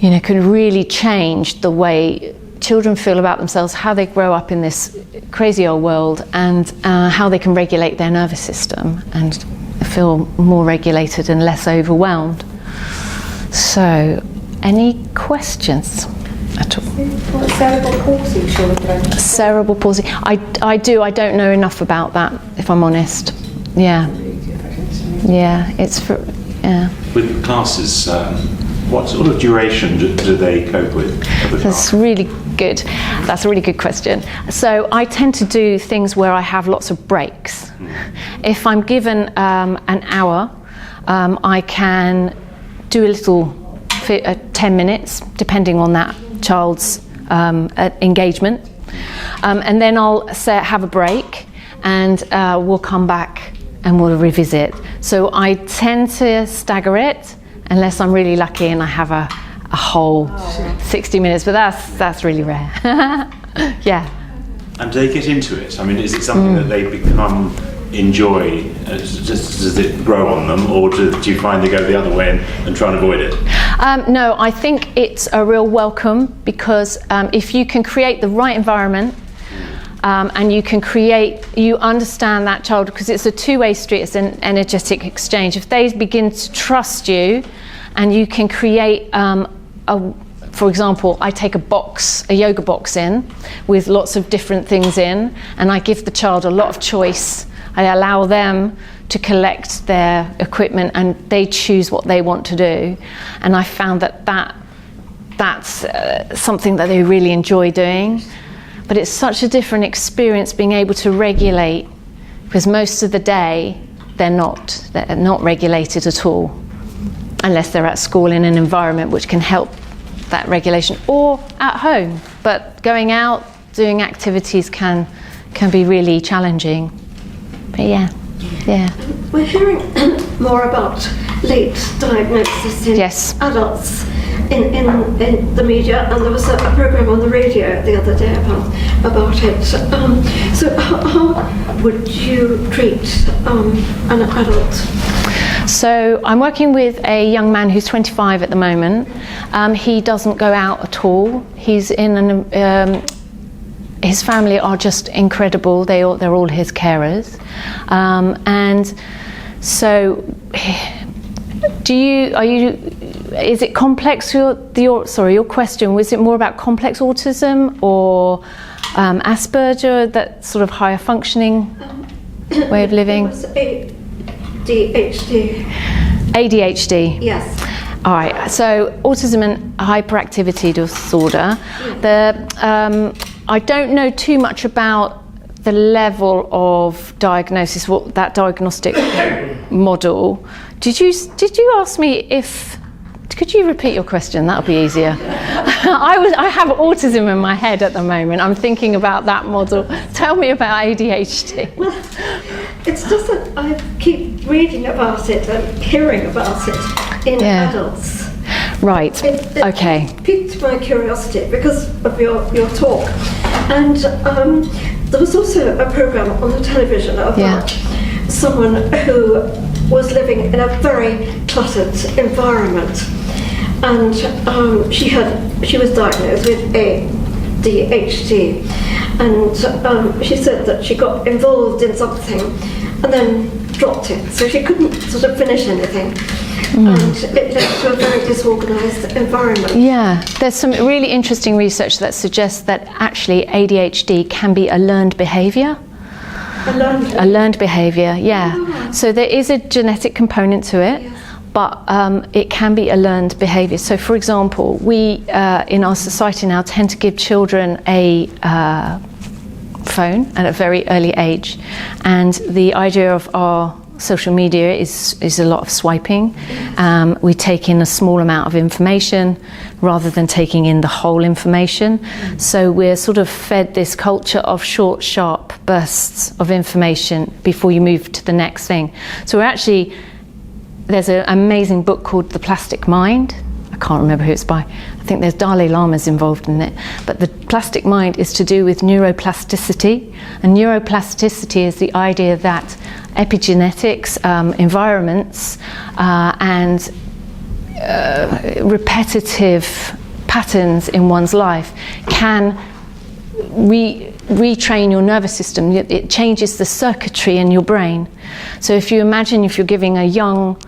really change the way children feel about themselves, how they grow up in this crazy old world, and how they can regulate their nervous system and feel more regulated and less overwhelmed. So, any questions at all? What, cerebral palsy children? Cerebral palsy. I don't know enough about that, if I'm honest. Yeah. Yeah, it's for, yeah. With classes, what sort of duration do they cope with? That's really good. That's a really good question. So I tend to do things where I have lots of breaks. If I'm given an hour, I can do a little 10 minutes, depending on that child's engagement. And then I'll have a break, and we'll come back and we'll revisit. So I tend to stagger it, unless I'm really lucky and I have a whole 60 minutes, but that's really rare. Yeah. And do they get into it? I mean, is it something that they enjoy? Does it grow on them, or do you find they go the other way and try and avoid it? No, I think it's a real welcome, because if you can create the right environment, and you understand that child, because it's a two-way street, it's an energetic exchange. If they begin to trust you, and you can create for example, I take a yoga box in with lots of different things in, and I give the child a lot of choice. I allow them to collect their equipment, and they choose what they want to do. And I found that's something that they really enjoy doing. But it's such a different experience being able to regulate, because most of the day they're not regulated at all, unless they're at school in an environment which can help that regulation, or at home. But going out, doing activities can be really challenging. But yeah. We're hearing more about late diagnosis in adults in the media, and there was a program on the radio the other day about it. So how would you treat an adult? So I'm working with a young man who's 25 at the moment. He doesn't go out at all. He's in his family are just incredible. They're all his carers, and so is it complex? Your question, was it more about complex autism or Asperger, that sort of higher functioning way of living? It was ADHD. ADHD. Yes. All right. So autism and hyperactivity disorder. I don't know too much about the level of diagnosis, what that diagnostic model. Did you ask me if? Could you repeat your question? That'll be easier. I have autism in my head at the moment. I'm thinking about that model. Tell me about ADHD. Well, it's just that I keep reading about it and hearing about it in adults. Right. Okay. Piqued my curiosity because of your talk, and there was also a program on the television about someone who was living in a very cluttered environment, and she was diagnosed with ADHD, and she said that she got involved in something and then dropped it, so she couldn't sort of finish anything. And it led to a very disorganised environment. Yeah, there's some really interesting research that suggests that actually ADHD can be a learned behaviour. A learned behaviour, yeah. Oh. So there is a genetic component to it, but it can be a learned behaviour. So for example, we in our society now tend to give children a phone at a very early age, and the idea of our social media is a lot of swiping. We take in a small amount of information rather than taking in the whole information. So we're sort of fed this culture of short, sharp bursts of information before you move to the next thing. So we're actually, there's an amazing book called The Plastic Mind. I can't remember who it's by. I think there's Dalai Lama's involved in it. But the plastic mind is to do with neuroplasticity. And neuroplasticity is the idea that epigenetics, environments, and repetitive patterns in one's life can retrain your nervous system. It changes the circuitry in your brain. So if you imagine if you're giving a young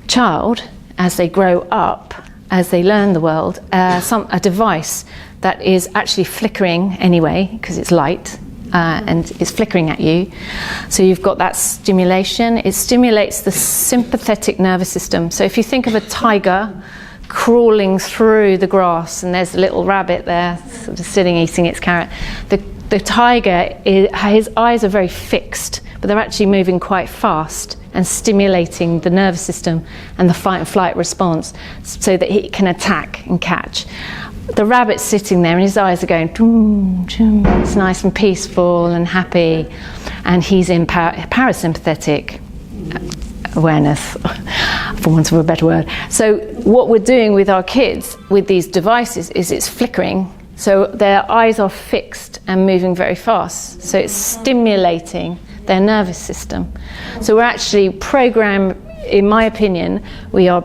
child, as they grow up, as they learn the world, a device that is actually flickering anyway, because it's light, and it's flickering at you. So you've got that stimulation. It stimulates the sympathetic nervous system. So if you think of a tiger crawling through the grass, and there's a little rabbit there sort of sitting eating its carrot, the tiger, his eyes are very fixed, but they're actually moving quite fast and stimulating the nervous system and the fight and flight response so that he can attack and catch. The rabbit's sitting there and his eyes are going, doom, doom. It's nice and peaceful and happy, and he's in parasympathetic awareness, for want of a better word. So what we're doing with our kids with these devices is it's flickering, so their eyes are fixed and moving very fast, so it's stimulating their nervous system. So we're actually in my opinion, we are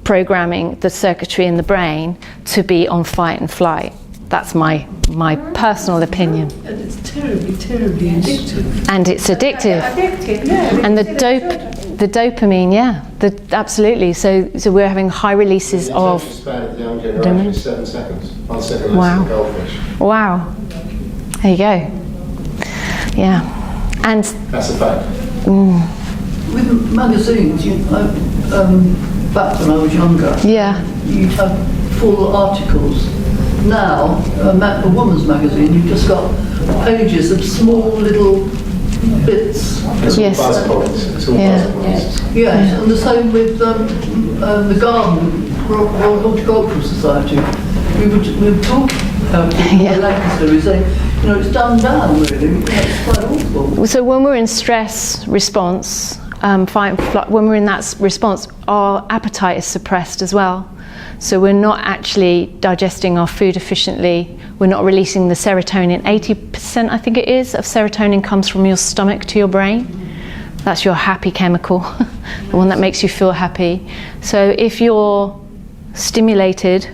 programming the circuitry in the brain to be on fight and flight. That's my personal opinion. And it's terribly, terribly addictive. And it's addictive. Addictive, yeah. And the dopamine, yeah, absolutely. So we're having high releases of. The span of the young generation is 7 seconds. 1 second less than a goldfish. Wow. There you go. Yeah. And that's a fact. With magazines, back when I was younger, you'd have full articles. Now, a woman's magazine, you've just got pages of small little bits. It's all buzz points. It's all buzz points. Yes, and the same with the garden, Royal Horticultural Society. We would talk about it in Lancaster. We say, it's done down really. It's quite awful. So when we're in stress response, fight and flight, when we're in that response, our appetite is suppressed as well. So we're not actually digesting our food efficiently. We're not releasing the serotonin. 80%, I think it is, of serotonin comes from your stomach to your brain. That's your happy chemical, the one that makes you feel happy. So if you're stimulated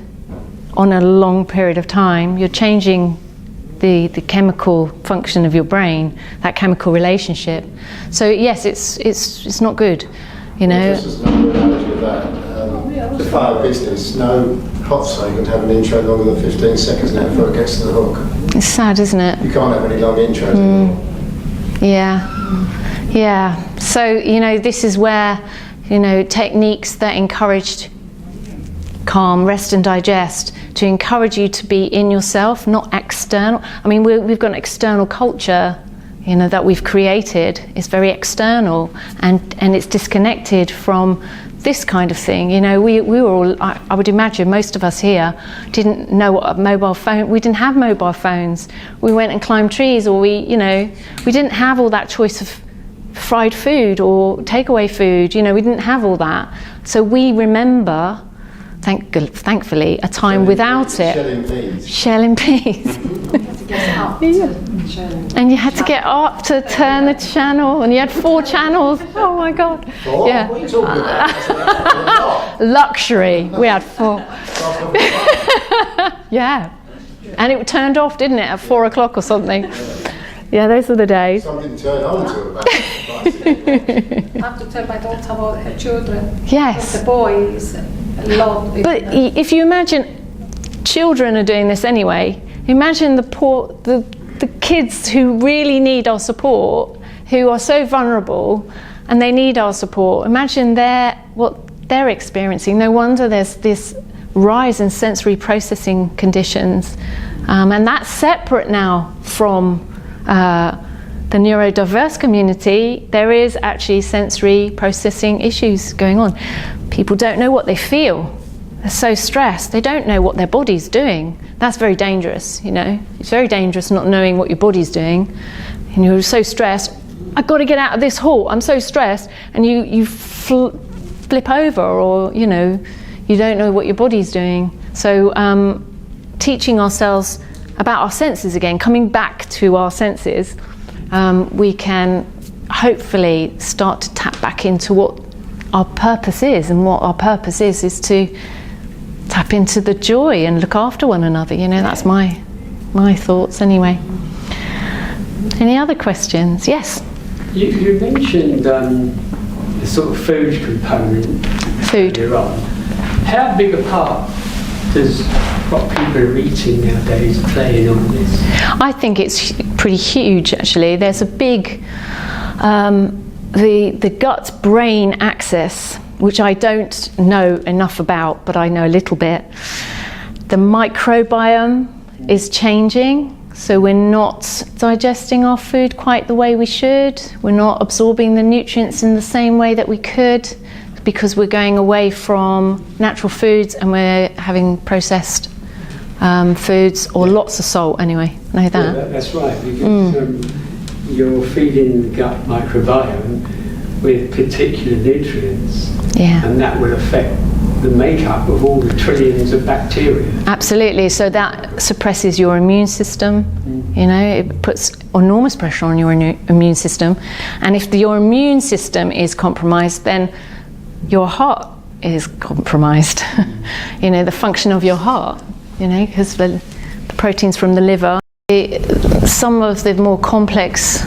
on a long period of time, you're changing the chemical function of your brain, that chemical relationship. So yes, it's not good, Just as another analogy of that, the fire business, no hot stove can have an intro longer than 15 seconds now before it gets to the hook. It's sad, isn't it? You can't have any long intros anymore. Yeah. So, this is where, techniques that encouraged calm, rest and digest, to encourage you to be in yourself, not external. I mean, we've got an external culture, that we've created. It's very external, and it's disconnected from this kind of thing. We were all, I would imagine most of us here didn't know what a mobile phone, we didn't have mobile phones. We went and climbed trees, or we didn't have all that choice of fried food or takeaway food. We didn't have all that. So we remember, thankfully, a time without it. Shelling peas. And you had to get up to turn the channel, and you had 4 channels. Oh my God! 4? Yeah. What are you talking about? Luxury. We had 4. Yeah, and it turned off, didn't it, at 4 o'clock or something? Yeah, those were the days. Something to turn on to about. I have to tell my daughter about her children. Yes. The boys a lot. But if you imagine, children are doing this anyway. Imagine the kids who really need our support, who are so vulnerable, and they need our support. Imagine what they're experiencing. No wonder there's this rise in sensory processing conditions, and that's separate now from the neuro-diverse community, there is actually sensory processing issues going on. People don't know what they feel. They're so stressed, they don't know what their body's doing. That's very dangerous, you know. It's very dangerous not knowing what your body's doing. And you're so stressed, I've got to get out of this hall, I'm so stressed, and you flip over, or, you know, you don't know what your body's doing. So teaching ourselves about our senses again, coming back to our senses, we can hopefully start to tap back into what our purpose is, and what our purpose is to tap into the joy and look after one another. You know, that's my thoughts anyway. Any other questions? Yes? You mentioned the sort of food component earlier on. How big a part does what people are eating nowadays play in all this? I think it's pretty huge, actually. There's a big the gut-brain axis, which I don't know enough about, but I know a little bit. The microbiome is changing, so we're not digesting our food quite the way we should. We're not absorbing the nutrients in the same way that we could, because we're going away from natural foods and we're having processed foods, or lots of salt anyway. Know that? Yeah, that's right, because you're feeding the gut microbiome with particular nutrients, and that will affect the makeup of all the trillions of bacteria. Absolutely. So that suppresses your immune system. You know, it puts enormous pressure on your immune system, and if your immune system is compromised, then your heart is compromised. You know, the function of your heart, you know, because the proteins from the liver. Some of the more complex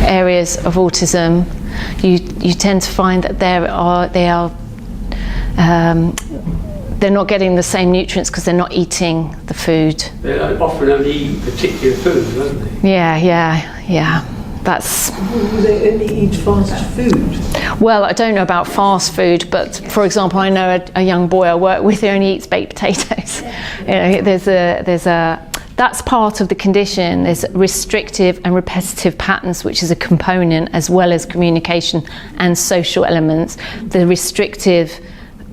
areas of autism, you tend to find that they're not getting the same nutrients because they're not eating the food. They often only eat particular foods, don't they? Yeah. That's. Do they only eat fast food? Well, I don't know about fast food, but for example, I know a young boy I work with who only eats baked potatoes. You know, there's a that's part of the condition. There's restrictive and repetitive patterns, which is a component, as well as communication and social elements. The restrictive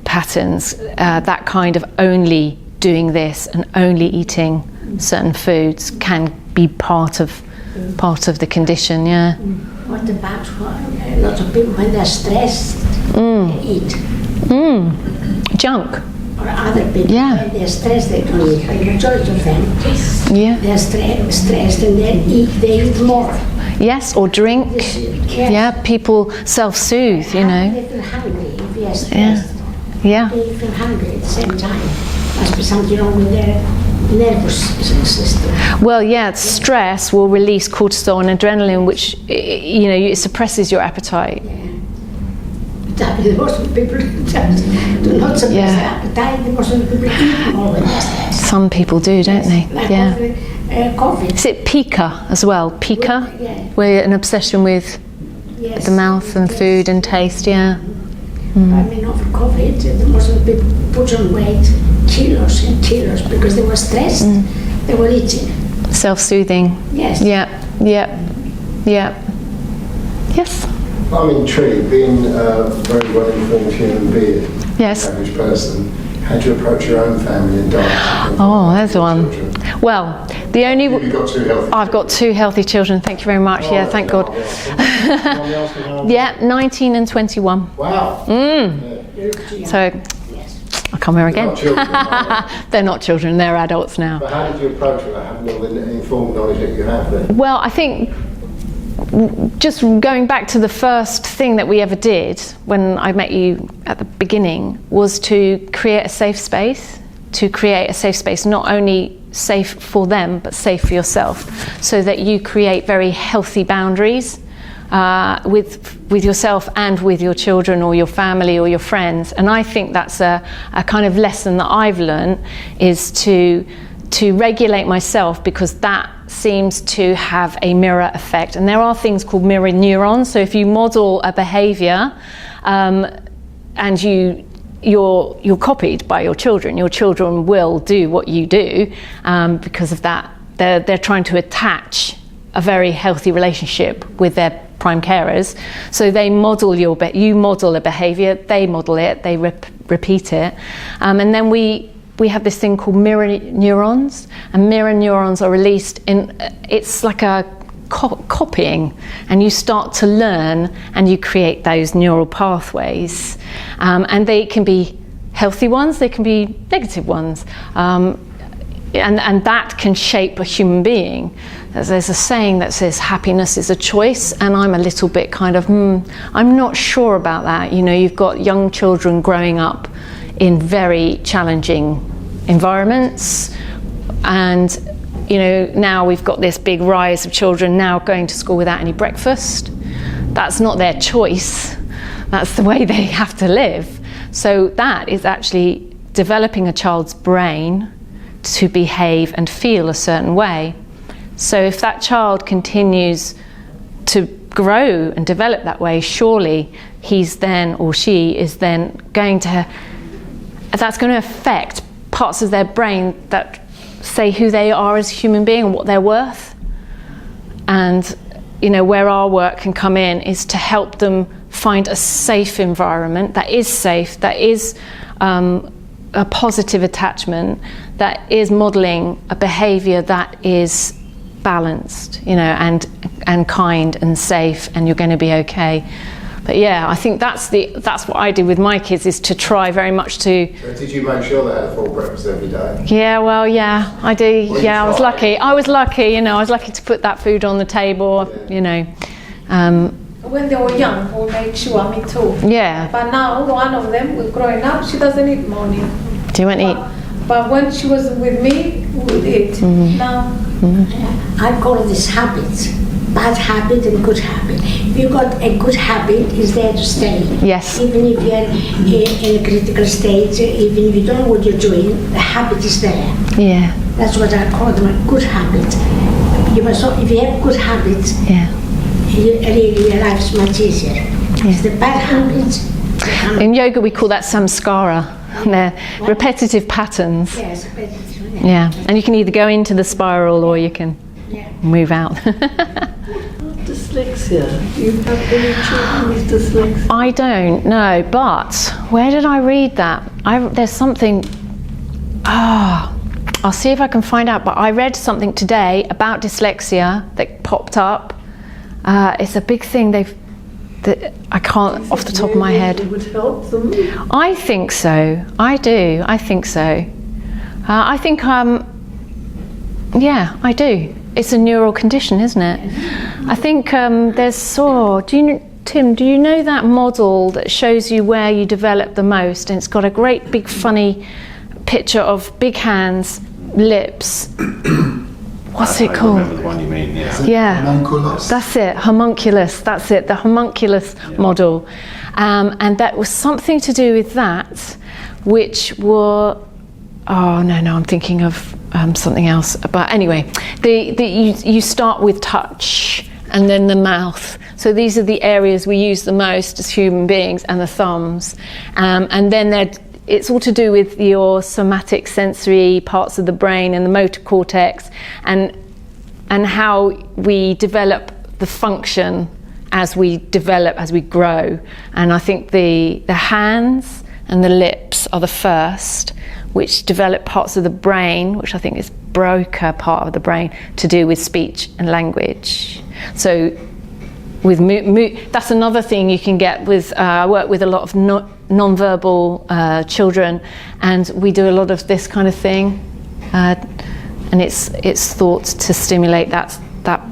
patterns, that kind of only doing this and only eating certain foods, can be part of the condition. Yeah. What about a lot of people when they're stressed, they eat? Junk. Or other people, when they're stressed, they don't eat. The majority of them, they're stressed and they eat more. Yes, or drink. Yeah, people self-soothe, you know. They feel hungry if they're stressed. Yeah. They feel hungry at the same time. Must be something wrong with their nervous system. Well, yeah, stress will release cortisol and adrenaline, which, you know, it suppresses your appetite. Most people do not suppress their appetite. Most people eat more when they're stressed. Some people do, don't they? Like COVID. Is it pica as well? Pica? Where an obsession with the mouth and food and taste, I mean, over COVID, most of the people put on weight, kilos and kilos, because they were stressed, they were eating. Self-soothing. Yes. Yeah. Yes? I'm intrigued, being a very well-informed human being, yes, average person, how do you approach your own family and diet? Oh, there's one. Well, the only... You've got 2 healthy I've got 2 healthy children, thank you very much. Oh, yeah, thank God. Yeah, 19 and 21. Wow. So, I'll come here again. They're not children, they're adults now. But how did you approach it, having all the informed knowledge that you have there? Well, I think just going back to the first thing that we ever did when I met you at the beginning was to create a safe space, not only safe for them, but safe for yourself, so that you create very healthy boundaries with yourself and with your children or your family or your friends. And I think that's a kind of lesson that I've learned, is to regulate myself, because that seems to have a mirror effect. And there are things called mirror neurons. So if you model a behavior and you're copied by your children will do what you do because of that. They're trying to attach a very healthy relationship with their prime carers. So they model you model a behaviour, they model it, they repeat it, and then we have this thing called mirror neurons, and mirror neurons are released it's like a copying, and you start to learn and you create those neural pathways, and they can be healthy ones, they can be negative ones, and that can shape a human being. There's a saying that says happiness is a choice, and I'm a little bit kind of, I'm not sure about that. You've got young children growing up in very challenging environments, and now we've got this big rise of children now going to school without any breakfast. That's not their choice, that's the way they have to live. So that is actually developing a child's brain to behave and feel a certain way. So if that child continues to grow and develop that way, surely he's then, or she is then going to, that's going to affect parts of their brain that say who they are as a human being and what they're worth. And where our work can come in is to help them find a safe environment that is safe, that is a positive attachment, that is modelling a behaviour that is balanced, and kind and safe, and you're going to be okay. But yeah, I think that's what I do with my kids, is to try very much to. So did you make sure they had a full breakfast every day? Yeah, well, yeah, I do. Well, yeah, I was lucky. I was lucky to put that food on the table. When they were young, we made sure, me too. Yeah. But now, one of them was growing up, she doesn't eat morning. Do you want to eat? But when she was with me, we would eat. Mm-hmm. Now, I call this habits. Bad habit and good habit. If you got a good habit, it's there to stay. Yes. Even if you're in a critical stage, even if you don't know what you're doing, the habit is there. Yeah. That's what I call them, a good habit. If you have good habits, your life's much easier. Yeah. It's the bad habits. In yoga, we call that samskara. They're repetitive patterns. Yes, repetitive. Yeah, and you can either go into the spiral or you can move out. Dyslexia. Do you have any children with dyslexia? I don't know, but where did I read that? There's something. I'll see if I can find out. But I read something today about dyslexia that popped up. It's a big thing. I can't off the top of my head. It would help them. I think so. I do. I think so. I think. Yeah, I do. It's a neural condition, isn't it? I think Tim, do you know that model that shows you where you develop the most? And it's got a great big funny picture of big hands, lips. What's it called? I remember the one you mean, yeah. Yeah. Homunculus. That's it, homunculus, that's it, the homunculus model. And that was something to do with that, which were, I'm thinking of something else. But anyway, you start with touch and then the mouth. So these are the areas we use the most as human beings, and the thumbs. And then it's all to do with your somatic sensory parts of the brain and the motor cortex, and how we develop the function as we grow. And I think the hands and the lips are the first, which develop parts of the brain, which I think is Broca part of the brain, to do with speech and language. So with that's another thing you can get with, I work with a lot of non-verbal children, and we do a lot of this kind of thing, and it's thought to stimulate that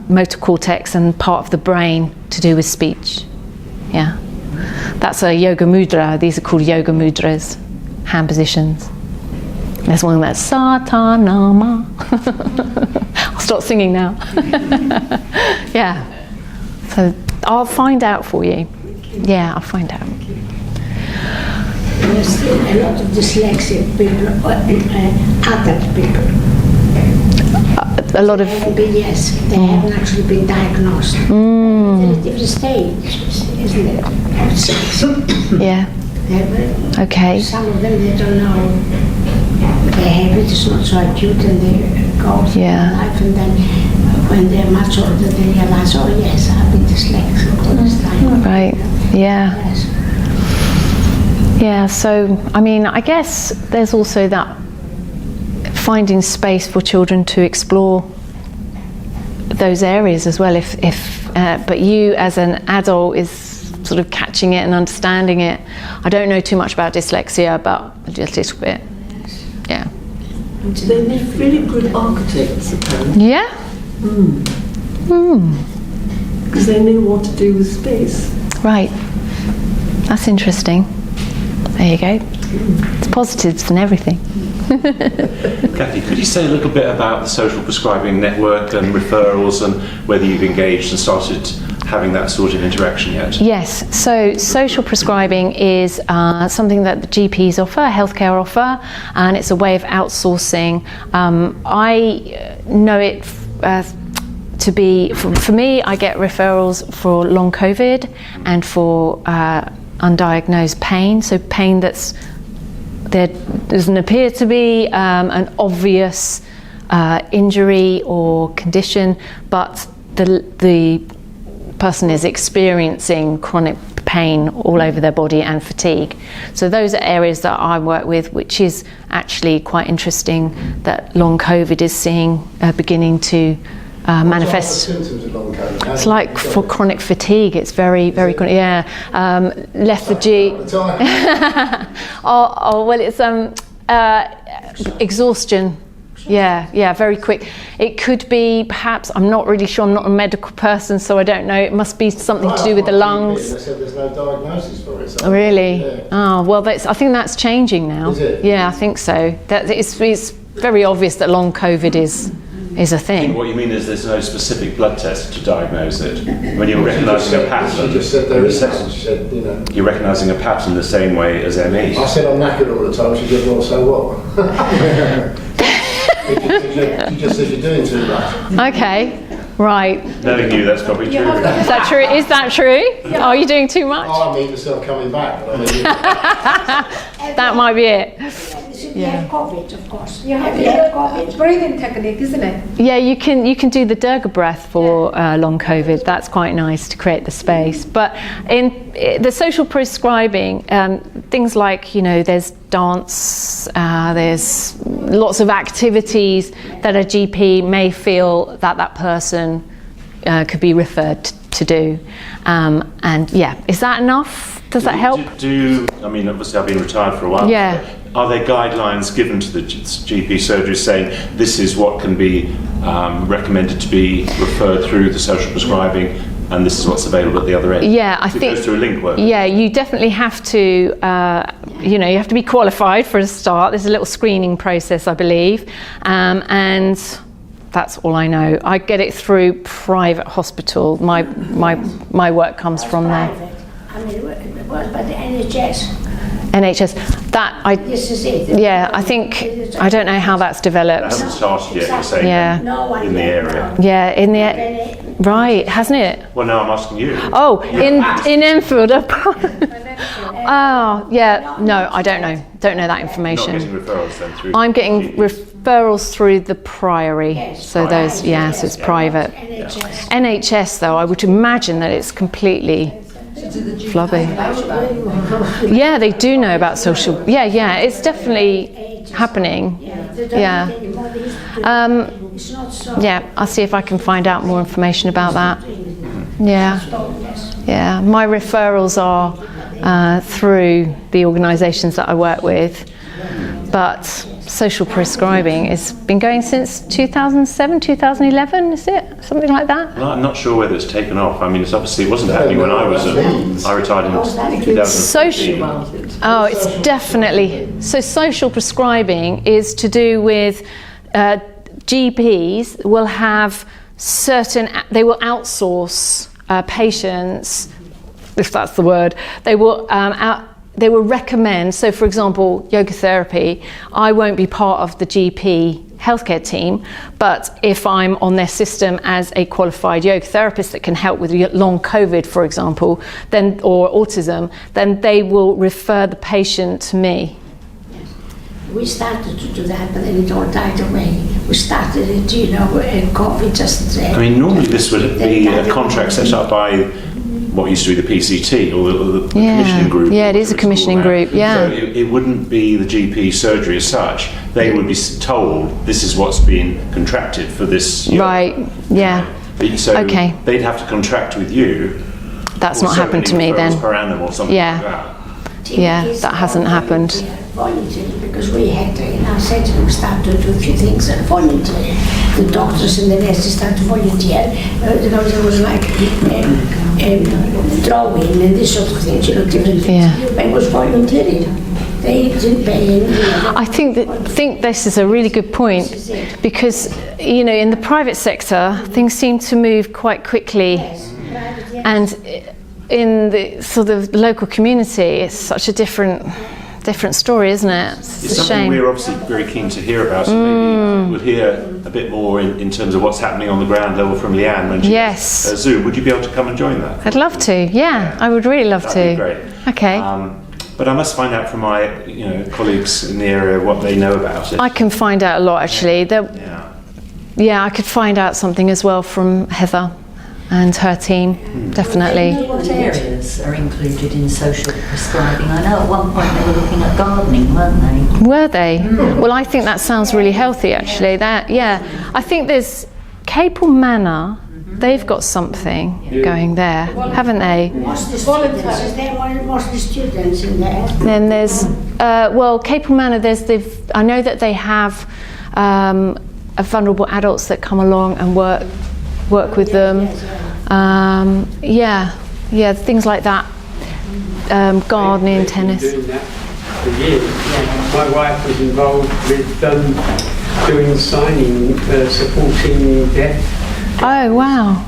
motor cortex and part of the brain to do with speech. Yeah, that's a yoga mudra. These are called yoga mudras, hand positions. There's one that's Satanama. I'll stop singing now. Yeah. So I'll find out for you. Yeah, I'll find out. There's still a lot of dyslexic people, adult people. A lot of. Yes, they haven't actually been diagnosed. There's a different stage, isn't it? Yeah. Okay. Some of them, they don't know. Their habit is not so acute, and they go through life, and then when when they're much older, they realize, oh yes, I've been dyslexic all this time. Right, yeah. Yes. Yeah, so, I mean, I guess there's also that finding space for children to explore those areas as well. But you as an adult is sort of catching it and understanding it. I don't know too much about dyslexia, but a little bit. Yeah. Do they make really good architects, apparently? Yeah. Because they know what to do with space. Right. That's interesting. There you go. It's positives and everything. Cathy, could you say a little bit about the social prescribing network and referrals and whether you've engaged and started having that sort of interaction yet? Yes, so social prescribing is something that the GPs offer, healthcare offer, and it's a way of outsourcing. I know it to be, for me, I get referrals for long COVID and for undiagnosed pain, so pain that's there doesn't appear to be an obvious injury or condition, but the person is experiencing chronic pain all over their body and fatigue. So those are areas that I work with, which is actually quite interesting that long COVID is seeing beginning to manifest. What are the symptoms of long COVID? It's like for chronic fatigue. It's very chronic. Yeah, lethargy. Well, it's exhaustion. Yeah, very quick. It could be perhaps. I'm not really sure. I'm not a medical person, so I don't know. It must be something to do with the lungs. They said there's no diagnosis for it. So really? Yeah. Oh well, I think that's changing now. Is it? Yeah, I think so. That it's very obvious that long COVID is a thing. What you mean is there's no specific blood test to diagnose it? When you're recognising a pattern, She just said there is. She said, you know. you're recognising a pattern the same way as ME. I said I'm knackered all the time. She said, well, so what? She just says you're doing too much. Okay, right. Knowing you, that's probably true. Is that true? Is that true? Yeah. Are you doing too much? I mean myself coming back. But I mean, That might be it. You have COVID, of course. You have COVID. a breathing technique, isn't it? Yeah, you can do the Durga breath for long COVID. That's quite nice to create the space. But in the social prescribing, things like, there's dance, there's lots of activities that a GP may feel that person could be referred to do. And yeah, is that enough? Does that help? I mean, obviously I've been retired for a while. Yeah. Are there guidelines given to the GP surgery saying this is what can be recommended to be referred through the social prescribing, and this is what's available at the other end? Yeah, I think it goes through a link work. Yeah, you definitely have to. You have to be qualified for a start. There's a little screening process, I believe, and that's all I know. I get it through private hospital. My work comes from there. Private. I mean, it was by the NHS. NHS. This is it. Yeah, I think I don't know how that's It developed. hasn't started yet, you're saying, Yeah. in the area. Yeah, right, hasn't it? Well, no, I'm asking you. Oh, in Enfield. Oh, yeah. No, I don't know. Don't know that Not information. getting referrals then through. I'm getting GP. referrals through the Priory. Yes, So those, so it's private. NHS. NHS though, I would imagine that it's completely flubby. Yeah, they do know about social. Yeah, it's definitely happening. Yeah. It's not so. Yeah, I'll see if I can find out more information about that. Yeah. Yeah, my referrals are through the organisations that I work with, but social prescribing has been going since 2007, 2011, is it? Something like that? Well, I'm not sure whether it's taken off. I mean, it wasn't happening when I was I retired in 2015. It's definitely. So social prescribing is to do with GPs will have they will outsource patients, if that's the word. They will recommend, so for example, yoga therapy, I won't be part of the GP healthcare team, but if I'm on their system as a qualified yoga therapist that can help with long COVID, for example, or autism, then they will refer the patient to me. We started to do that, but then it all died away. We started it, and COVID just... I mean, normally this would be a contract set up by what used to be the PCT or the commissioning group. Yeah, it is a commissioning group, yeah. So it wouldn't be the GP surgery as such. They would be told this is what's been contracted for this year. Right, yeah. So okay. They'd have to contract with you. That's not happened to me then. Per annum or something like that. Yeah, that hasn't happened. Voluntary, because we had in our centre we started to do a few things voluntary. The doctors and the nurses started to volunteer. There was like drawing and this sort of things, different things. But it was voluntary. They didn't pay anything. I think this is a really good point, because in the private sector things seem to move quite quickly, and in the sort of local community it's such a different story, isn't it? It's something we're obviously very keen to hear about, so maybe we'll hear a bit more in terms of what's happening on the ground level from Leanne when she's Zoom. Would you be able to come and join that? I'd love to, I would really love to. That'd be great. Okay. But I must find out from my colleagues in the area what they know about it. I can find out a lot, actually. I could find out something as well from Heather and her team, definitely. What areas are included in social prescribing? I know at one point they were looking at gardening, weren't they? Were they? Well, I think that sounds really healthy, actually. I think there's Capel Manor. They've got something going there, haven't they? Most of the students in there. Then there's, Capel Manor, I know that they have vulnerable adults that come along and work with them. Things like that. Gardening, tennis. Doing that for years. My wife was involved with doing signing, supporting deaf. Oh wow!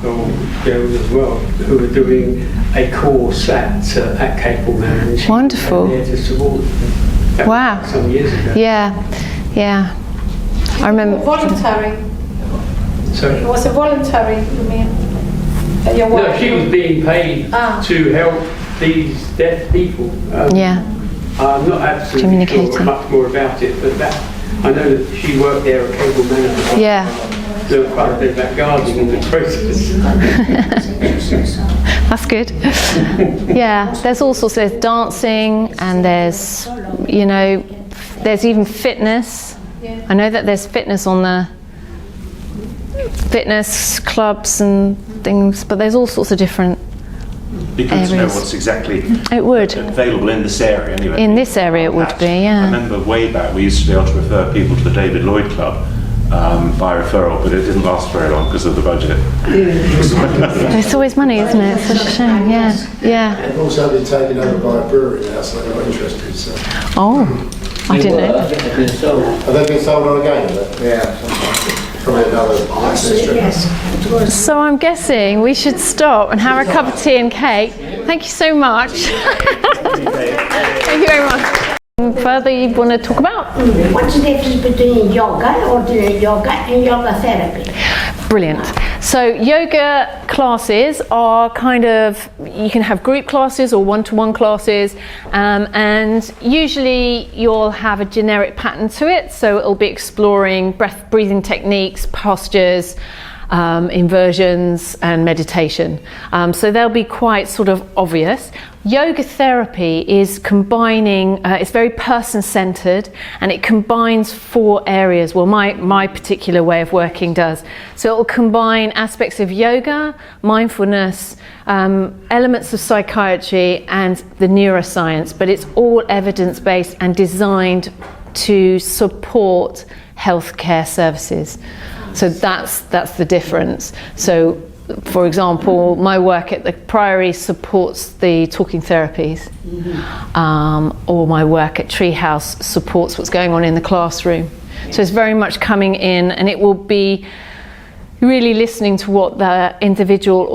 Girls as well who were doing a course at Capel Manor. Wonderful. There to support them. Wow. Some years ago. Yeah. I remember. Voluntary. Sorry. It was a voluntary, you mean? No, she was being paid to help these deaf people. I'm not absolutely sure much more about it, but I know that she worked there at Capel Manor. So quite a bit about gardening in the process. That's good. There's all sorts. There's dancing, and there's even fitness. I know that there's fitness on the fitness clubs and things, but there's all sorts of different Be good to know what's exactly available in this area anyway. In this area it would be, I remember way back we used to be able to refer people to the David Lloyd Club by referral, but it didn't last very long because of the budget. It's always money, isn't it? It's such a shame, They've also been taken over by a brewery now, so they're not interested. So. Oh, I didn't know. I think they've been sold. Have they been sold on again? Yeah. Probably another So I'm guessing we should stop and have a cup of tea and cake. Thank you so much. Thank you very much. Further you want to talk about? What's the difference between yoga, ordinary yoga, and yoga therapy? Brilliant. So yoga classes are you can have group classes or one-to-one classes, and usually you'll have a generic pattern to it. So it'll be exploring breathing techniques, postures, inversions and meditation. So they'll be quite sort of obvious. Yoga therapy is combining, it's very person-centered, and it combines 4 areas. Well, my particular way of working does. So it will combine aspects of yoga, mindfulness, elements of psychiatry and the neuroscience, but it's all evidence-based and designed to support healthcare services. So that's the difference. So, for example, my work at the Priory supports the talking therapies, or my work at Treehouse supports what's going on in the classroom. So it's very much coming in, and it will be really listening to what the individual,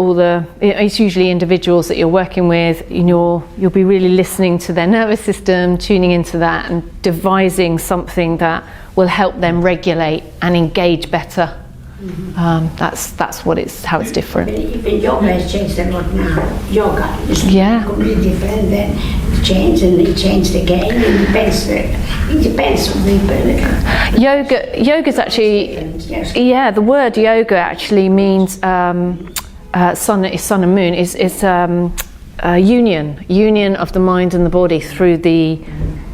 it's usually individuals that you're working with, and you'll be really listening to their nervous system, tuning into that and devising something that will help them regulate and engage better. That's how it's different. Even yoga has changed a lot now. Yoga is completely different than changed and they changed again. It depends on the ability. Yoga's actually, Yes. yeah, the word yoga actually means sun and moon is union of the mind and the body through the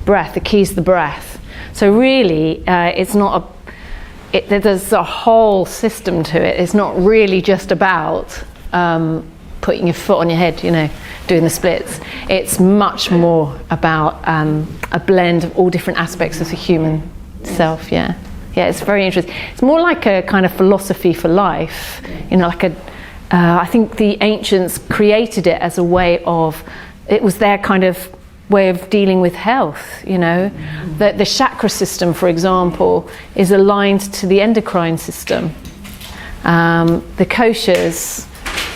breath. The key is the breath. So really, it's not there's a whole system to it. It's not really just about putting your foot on your head, doing the splits. It's much more about a blend of all different aspects of the human self. Yeah, it's very interesting. It's more like a kind of philosophy for life. I think the ancients created it as a way of, it was their kind of way of dealing with health, The chakra system, for example, is aligned to the endocrine system. The koshas,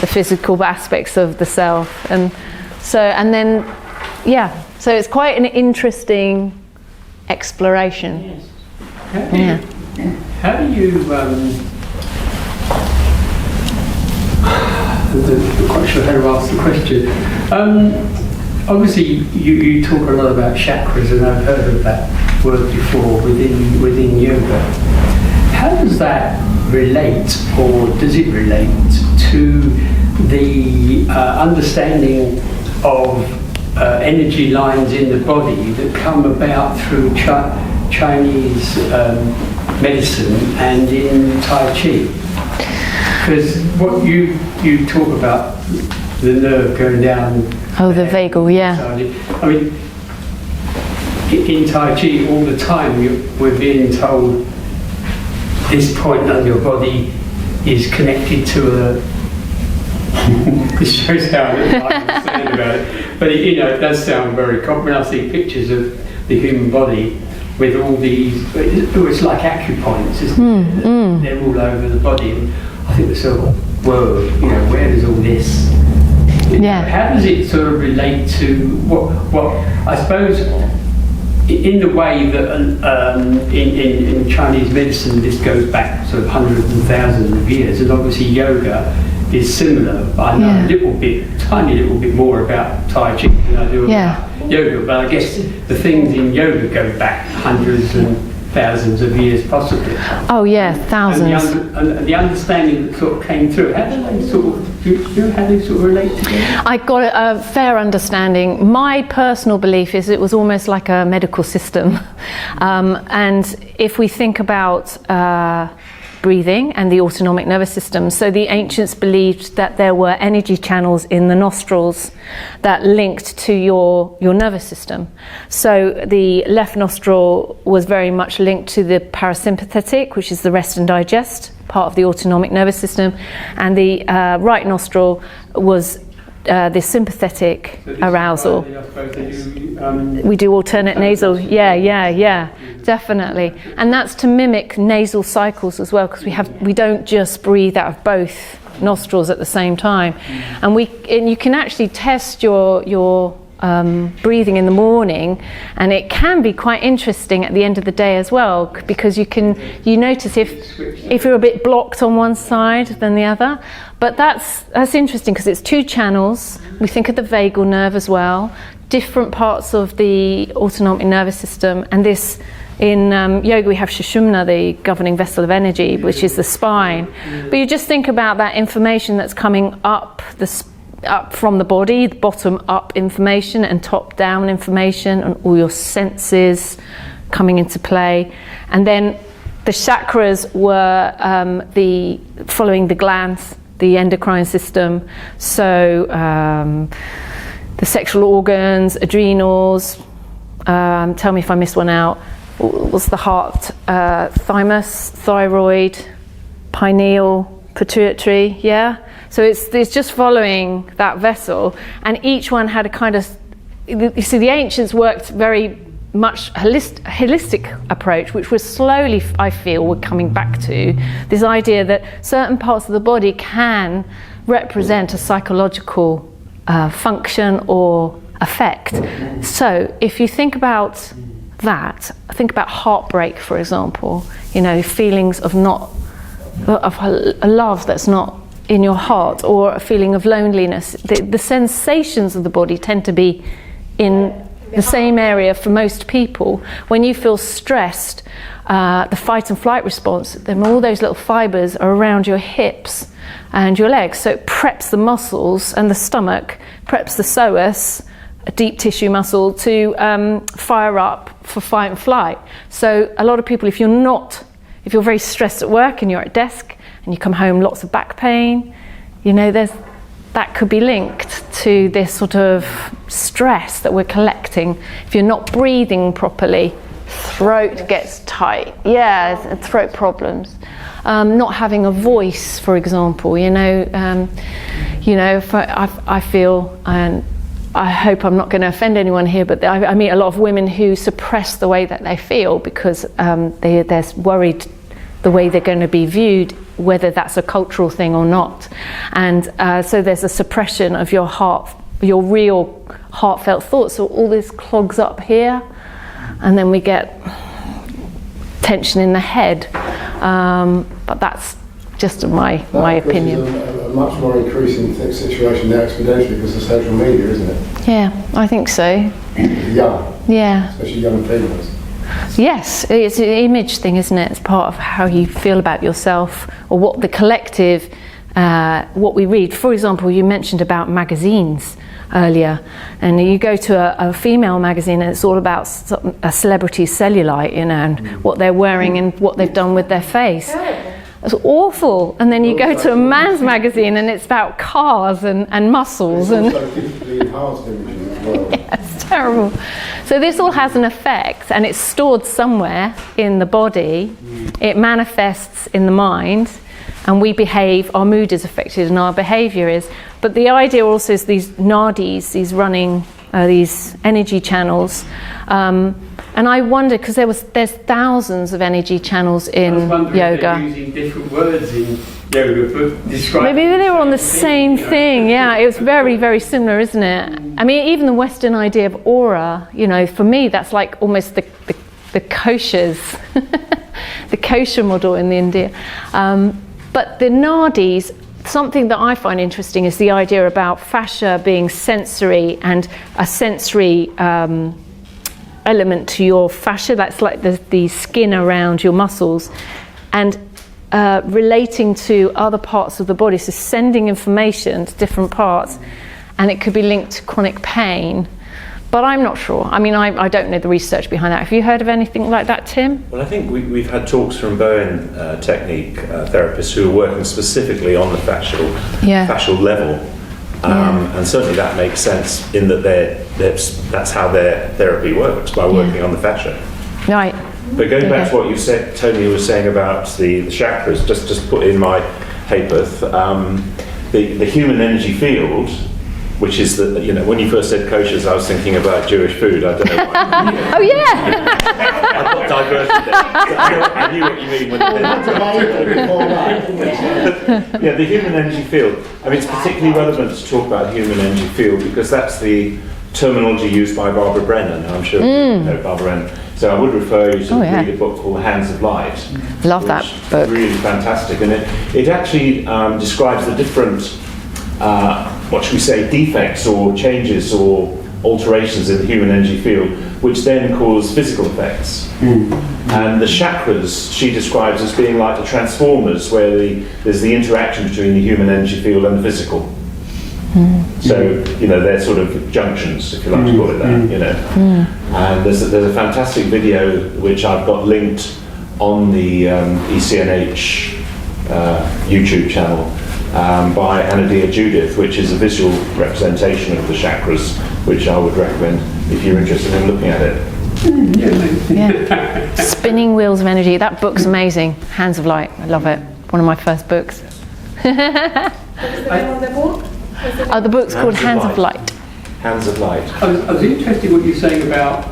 the physical aspects of the self. So it's quite an interesting exploration. Yes. How do you I'm not quite sure how to ask the question. Obviously, you talk a lot about chakras, and I've heard of that word before within yoga. How does that relate, or does it relate to the understanding of energy lines in the body that come about through Chinese medicine and in Tai Chi? Because what you talk about, the nerve going down. Oh, the vagal, yeah. I mean, in Tai Chi, all the time we're being told this point on your body is connected to a. This shows how I understand about it. But it does sound very common. When I see pictures of the human body with all these, it's like acupoints, isn't it? They're all over the body. And I think we're sort of, whoa, where does all this? How does it sort of relate to what I suppose in the way that in Chinese medicine this goes back sort of hundreds and thousands of years, and obviously yoga is similar. I know tiny little bit more about Tai Chi than I do about yoga, but I guess the things in yoga go back hundreds and thousands of years possibly. Oh yeah, thousands. And the understanding that sort of came through, how do they sort of relate together? I got a fair understanding. My personal belief is it was almost like a medical system. And if we think about breathing and the autonomic nervous system, so the ancients believed that there were energy channels in the nostrils that linked to your nervous system. So the left nostril was very much linked to the parasympathetic, which is the rest and digest part of the autonomic nervous system, and the right nostril was the sympathetic arousal. We do alternate nasal, definitely, and that's to mimic nasal cycles as well, because we don't just breathe out of both nostrils at the same time, and you can actually test your breathing in the morning, and it can be quite interesting at the end of the day as well, because you notice if you're a bit blocked on one side than the other. But that's interesting because it's two channels. We think of the vagal nerve as well, different parts of the autonomic nervous system, and this in yoga we have Sushumna, the governing vessel of energy, which is the spine. But you just think about that information that's coming up from the body, the bottom up information and top down information, and all your senses coming into play. And then the chakras were following the glands, the endocrine system, so the sexual organs, adrenals, tell me if I missed one out, was the heart, thymus, thyroid, pineal, pituitary, So it's just following that vessel, and each one had a kind of, you see, the ancients worked very much holistic approach, which was slowly, I feel, we're coming back to this idea that certain parts of the body can represent a psychological function or effect. So if you think about that, think about heartbreak, for example, feelings of a love that's not in your heart, or a feeling of loneliness. The sensations of the body tend to be in the same area for most people. When you feel stressed, the fight and flight response, then all those little fibres are around your hips and your legs. So it preps the muscles and the stomach, preps the psoas, a deep tissue muscle, to fire up for fight and flight. So a lot of people, if you're very stressed at work and you're at a desk and you come home lots of back pain, that could be linked to this sort of stress that we're collecting. If you're not breathing properly, throat gets tight. Yeah, throat problems. Not having a voice, for example. If I feel, and I hope I'm not going to offend anyone here, but I meet a lot of women who suppress the way that they feel because they're worried the way they're going to be viewed, whether that's a cultural thing or not. And so there's a suppression of your heart, your real heartfelt thoughts. So all this clogs up here, and then we get tension in the head. But that's just my opinion. It's a much more increasing situation now exponentially because of social media, isn't it? Yeah, I think so. Young. Yeah. Especially young females. Yes, it's an image thing, isn't it? It's part of how you feel about yourself, or what the collective, what we read. For example, you mentioned about magazines earlier, and you go to a female magazine and it's all about a celebrity's cellulite, and what they're wearing and what they've done with their face. It's awful. And then you go to a man's magazine and it's about cars and muscles. It's also physically enhanced images as well. Yeah, it's terrible. So this all has an effect, and it's stored somewhere in the body. It manifests in the mind, and we behave, our mood is affected and our behaviour is. But the idea also is these nadis, these running, these energy channels. And I wonder, because there's thousands of energy channels in yoga. If they're using different words in yoga, but describing. Maybe they were on the same thing. Yeah, it was very, very similar, isn't it? I mean, even the Western idea of aura, for me, that's like almost the koshas, the kosher model in India. But the nadis, something that I find interesting is the idea about fascia being sensory, and a sensory element to your fascia. That's like the skin around your muscles, and relating to other parts of the body, so sending information to different parts, and it could be linked to chronic pain. But I'm not sure. I mean, I don't know the research behind that. Have you heard of anything like that, Tim? Well, I think we've had talks from Bowen technique therapists who are working specifically on the fascial level. And certainly that makes sense in that that's how their therapy works, by working on the fascia. Right. But going back to what you said, Tony was saying about the chakras, just put in my Hapeth, the human energy field, which is when you first said koshers, I was thinking about Jewish food. I don't know why. Oh yeah. I got diverted there. I knew what you mean when yeah, the human energy field. I mean, it's particularly relevant to talk about human energy field because that's the terminology used by Barbara Brennan. I'm sure you know Barbara Brennan. So I would refer you to read a book called Hands of Light. Love that book. Really fantastic, and it actually describes the different, what should we say, defects or changes or alterations in the human energy field, which then cause physical effects. And the chakras she describes as being like the transformers, where there's the interaction between the human energy field and the physical. So they're sort of junctions, if you like to call it that. And there's a fantastic video which I've got linked on the ECNH YouTube channel by Anadia Judith, which is a visual representation of the chakras, which I would recommend if you're interested in looking at it. Yeah. Spinning Wheels of Energy. That book's amazing. Hands of Light. I love it. One of my first books. What's the name of the book? The book's called Hands of Light. Hands of Light. I was interested in what you're saying about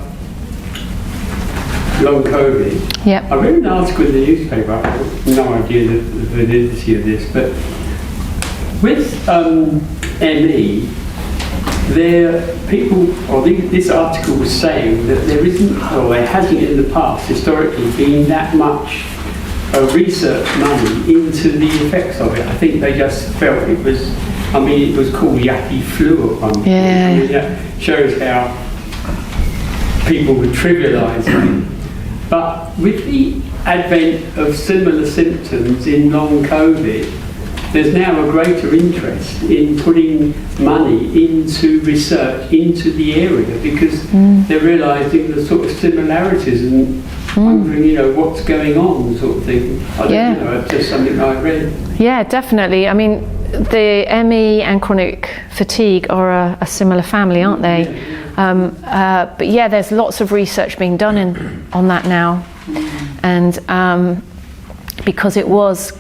long COVID. Yep. I read an article in the newspaper. I have no idea the validity of this, but with ME, this article was saying that there isn't, or there hasn't in the past historically been that much research money into the effects of it. I think they just felt it was. I mean, it was called yuppie flu at one point. Yeah. I mean, that shows how people would trivialise it. But with the advent of similar symptoms in long COVID, there's now a greater interest in putting money into research into the area, because they're realising the sort of similarities and wondering, you know, what's going on, sort of thing. I don't know, it's just something I read. Yeah, definitely. I mean, the ME and chronic fatigue are a similar family, aren't they? But yeah, there's lots of research being done on that now. And because it was,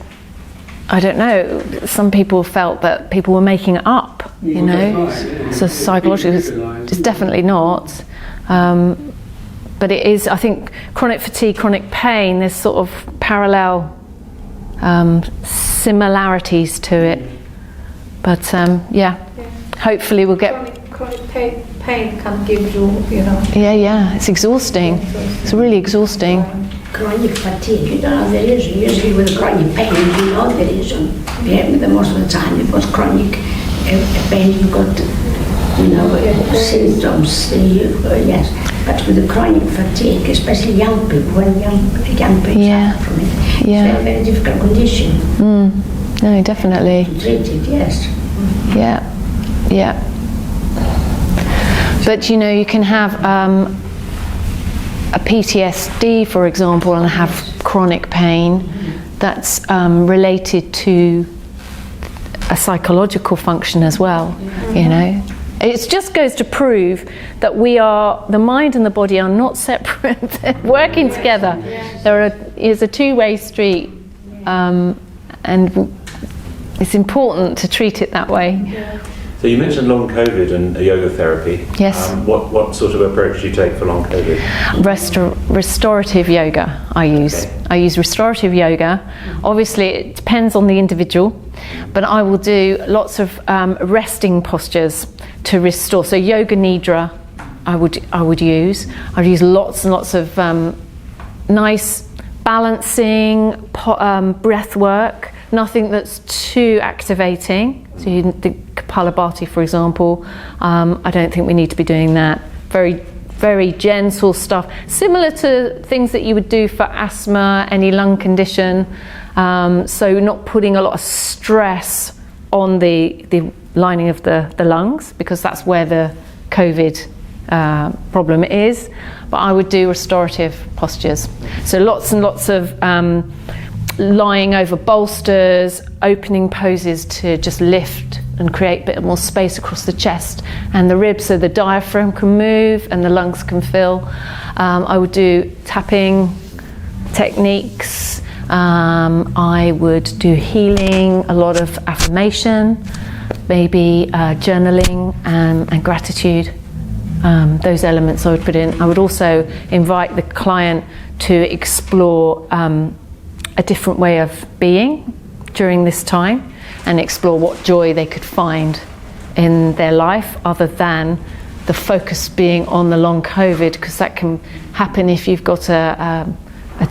I don't know, some people felt that people were making it up, you know. Right, so psychologically, it's definitely not. But it is, I think, chronic fatigue, chronic pain, there's sort of parallel similarities to it. But hopefully we'll get... Chronic pain can give you, you know... Yeah, it's exhausting. It's really exhausting. Chronic fatigue, you know, there is usually with chronic pain, you know there is. Yeah, most of the time it was chronic pain, you got, you know, symptoms, yes. But with the chronic fatigue, especially young people, when young people suffer from it, it's a very difficult condition. No, definitely. Treated, yes. Yeah. But you know, you can have a PTSD, for example, and have chronic pain that's related to a psychological function as well, you know. It just goes to prove that the mind and the body are not separate, they're working together. There is a two-way street, and it's important to treat it that way. So you mentioned long COVID and yoga therapy. Yes. What sort of approach do you take for long COVID? Restorative yoga I use. Okay. I use restorative yoga. Obviously it depends on the individual, but I will do lots of resting postures to restore. So yoga nidra I would use. I'd use lots and lots of nice balancing breath work. Nothing that's too activating. So you think Kapalabhati, for example, I don't think we need to be doing that. Very, very gentle stuff, similar to things that you would do for asthma, any lung condition. So not putting a lot of stress on the lining of the lungs, because that's where the COVID problem is. But I would do restorative postures. So lots and lots of lying over bolsters, opening poses to just lift and create a bit more space across the chest and the ribs so the diaphragm can move and the lungs can fill. I would do tapping techniques. I would do healing, a lot of affirmation, maybe journaling and gratitude. Those elements I would put in. I would also invite the client to explore a different way of being during this time and explore what joy they could find in their life other than the focus being on the long COVID, because that can happen if you've got a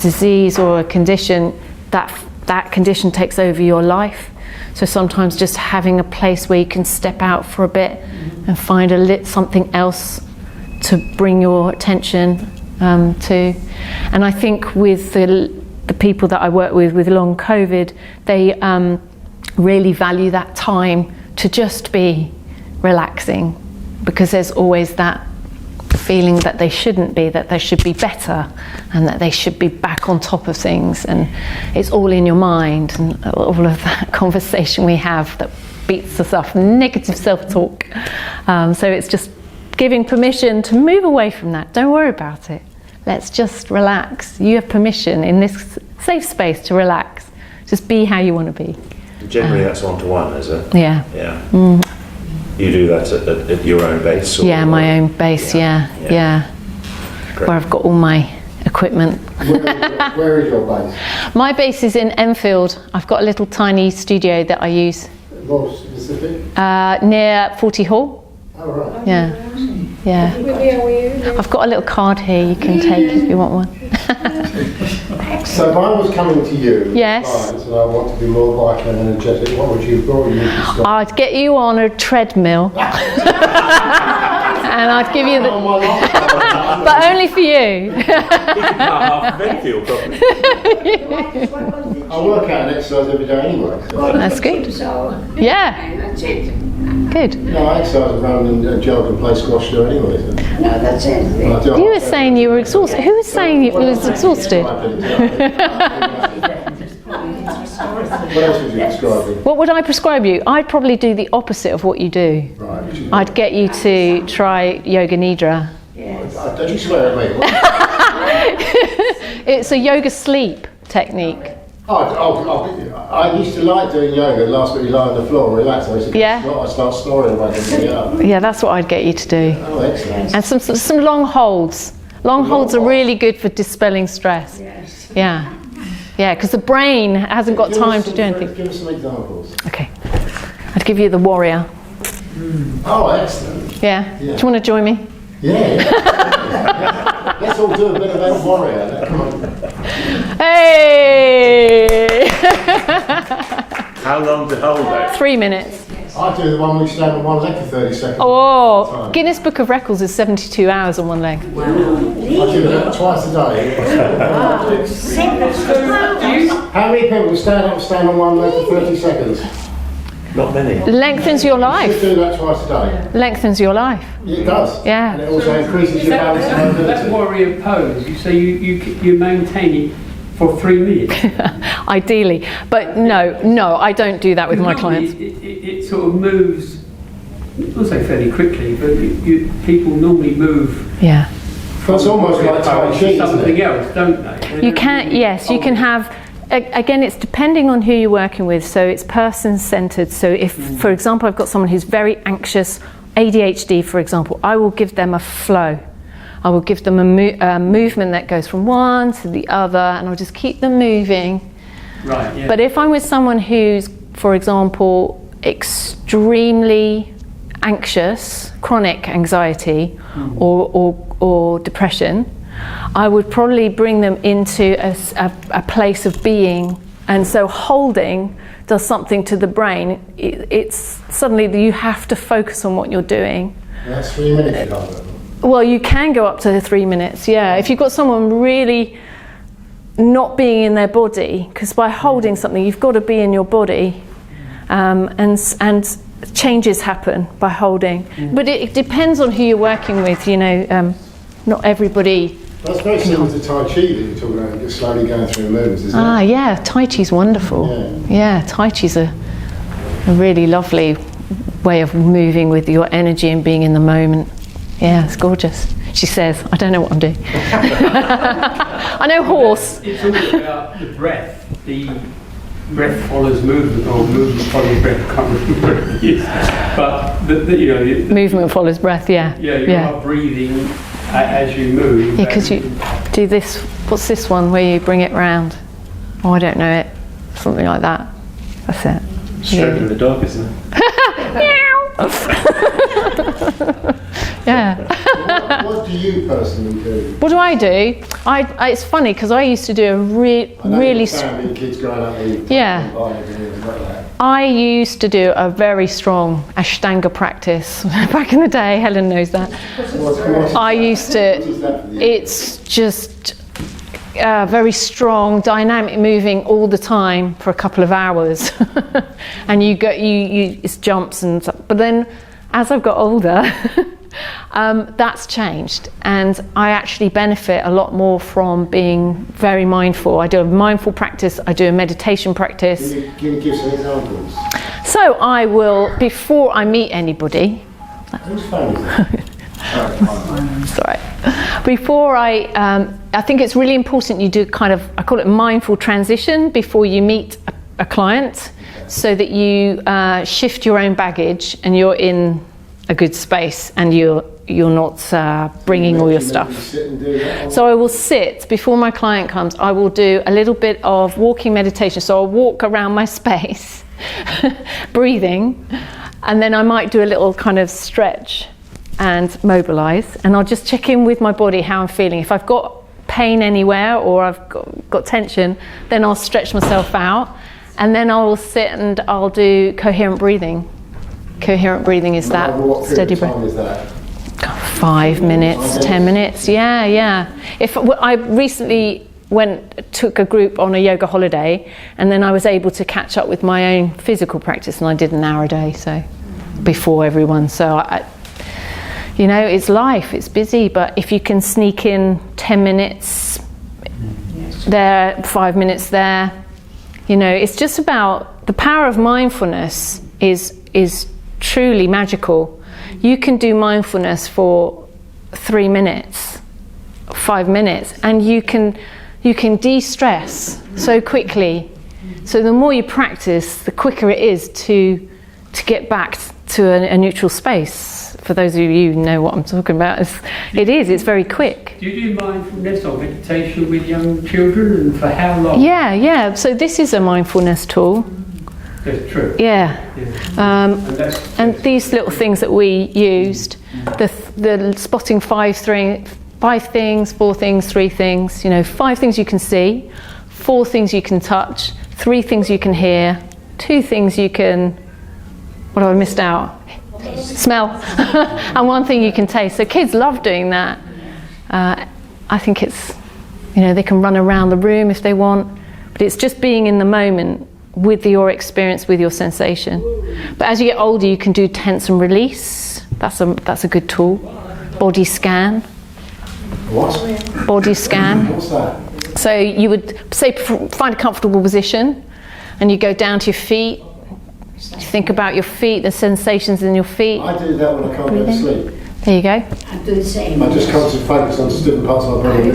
disease or a condition, that condition takes over your life. So sometimes just having a place where you can step out for a bit and find something else to bring your attention to. And I think with the people that I work with long COVID, they really value that time to just be relaxing, because there's always that feeling that they shouldn't be, that they should be better and that they should be back on top of things, and it's all in your mind, and all of that conversation we have that beats us up, negative self-talk. So it's just giving permission to move away from that. Don't worry about it. Let's just relax. You have permission in this safe space to relax. Just be how you want to be. Generally that's one-to-one, is it? Yeah. You do that at your own base? Yeah, my own base, yeah. Where I've got all my equipment. Where is your base? My base is in Enfield. I've got a little tiny studio that I use. More specific? Near 40 Hall. Oh, right. Yeah. I've got a little card here you can take if you want one. So if I was coming to you, yes, clients, and I want to be more vital and energetic, what would you start? I'd get you on a treadmill and I'd give you the... but only for you. I work out and exercise every day anyway. So. That's good. Yeah. That's it. Good. No, I exercise and run and jog and play squash do anyway. So. No, that's it. You were saying you were exhausted. Who was saying you was exhausted? What else would you prescribe me? What would I prescribe you? I'd probably do the opposite of what you do. Right. I'd get you to try Yoga Nidra. Don't you swear at me. It's a yoga sleep technique. I used to like doing yoga. Last week you lie on the floor and relax. I start snoring when I get up. Yeah, that's what I'd get you to do. Oh, excellent. And some long holds. Long holds are really good for dispelling stress. Yes. Yeah. Yeah, because the brain hasn't got time to do anything. Give us some examples. Okay. I'd give you the warrior. Oh, excellent. Yeah. Do you want to join me? Yeah. Let's all do a bit of that warrior. Come on. Hey! How long to hold it? 3 minutes. I do the one we stand on one leg for 30 seconds. Oh, Guinness Book of Records is 72 hours on one leg. I do that twice a day. How many people stand on one leg for 30 seconds? Not many. Lengthens your life. Just do that twice a day. Lengthens your life. It does. Yeah. And it also increases your balance and mobility. That's warrior pose. So you maintain it for 3 minutes. Ideally. But no, I don't do that with my clients. It sort of moves, I'll say fairly quickly, but people normally move. Yeah. It's almost like Tai Chi, isn't something it? else, don't they? You can, yes, you can have, again, it's depending on who you're working with, so it's person-centered. So if, for example, I've got someone who's very anxious, ADHD, for example, I will give them a flow. I will give them a movement that goes from one to the other, and I'll just keep them moving. Right, yeah. But if I'm with someone who's, for example, extremely anxious, chronic anxiety or depression, I would probably bring them into a place of being. And so holding does something to the brain. It's suddenly you have to focus on what you're doing. That's 3 minutes. Well, you can go up to 3 minutes, yeah. If you've got someone really not being in their body, because by holding something, you've got to be in your body, and changes happen by holding. But it depends on who you're working with, not everybody. That's very similar to Tai Chi that you're talking about, just slowly going through movements, isn't it? Yeah, Tai Chi's wonderful. Yeah, Tai Chi's a really lovely way of moving with your energy and being in the moment. Yeah, it's gorgeous. She says, I don't know what I'm doing. I know horse. It's all about the breath. The breath follows movement, or movement follows breath. I can't remember what it is. But movement follows breath. Yeah. Yeah, you are breathing as you move. Yeah, because you do this. What's this one where you bring it round? Oh, I don't know it. Something like that. That's it. Stroking the dog, isn't it? Yeah. What do you personally do? What do I do? It's funny because I used to do a really family, kids growing up. I used to do a very strong Ashtanga practice back in the day. Helen knows that. I used to. It's just very strong, dynamic moving all the time for a couple of hours, and it's jumps and stuff. But then, as I've got older. That's changed, and I actually benefit a lot more from being very mindful. I do a mindful practice, I do a meditation practice. Can you give some examples? So I will, before I meet anybody, whose phone is that? Sorry. Before I think it's really important you do I call it mindful transition before you meet a client, so that you shift your own baggage and you're in a good space and you're not bringing all your stuff. So I will sit, before my client comes, I will do a little bit of walking meditation. So I'll walk around my space, breathing, and then I might do a little kind of stretch and mobilize, and I'll just check in with my body, how I'm feeling. If I've got pain anywhere or I've got tension, then I'll stretch myself out, and then I will sit and I'll do coherent breathing. Coherent breathing is that steady breath. 5 minutes, 10 minutes, yeah. I recently took a group on a yoga holiday, and then I was able to catch up with my own physical practice, and I did an hour a day, so before everyone. So it's life, it's busy, but if you can sneak in 10 minutes there, 5 minutes there, it's just about the power of mindfulness is truly magical. You can do mindfulness for 3 minutes, 5 minutes, and you can de-stress so quickly. So the more you practice, the quicker it is to get back to a neutral space. For those of you who know what I'm talking about, it's very quick. Do you do mindfulness or meditation with young children, and for how long? Yeah. So this is a mindfulness tool. That's true. Yeah. And these little things that we used, the spotting 5 things, 4 things, 3 things, 5 things you can see, 4 things you can touch, 3 things you can hear, 2 things you can, what have I missed out? Smell. And 1 thing you can taste. So kids love doing that. I think it's, they can run around the room if they want, but it's just being in the moment with your experience, with your sensation. But as you get older, you can do tense and release. That's a good tool. Body scan. What? Body scan. What's that? So you would say find a comfortable position, and you go down to your feet. You think about your feet, the sensations in your feet. I do that when I can't go to sleep. There you go. I do the same. I just concentrate focus on different parts of my body.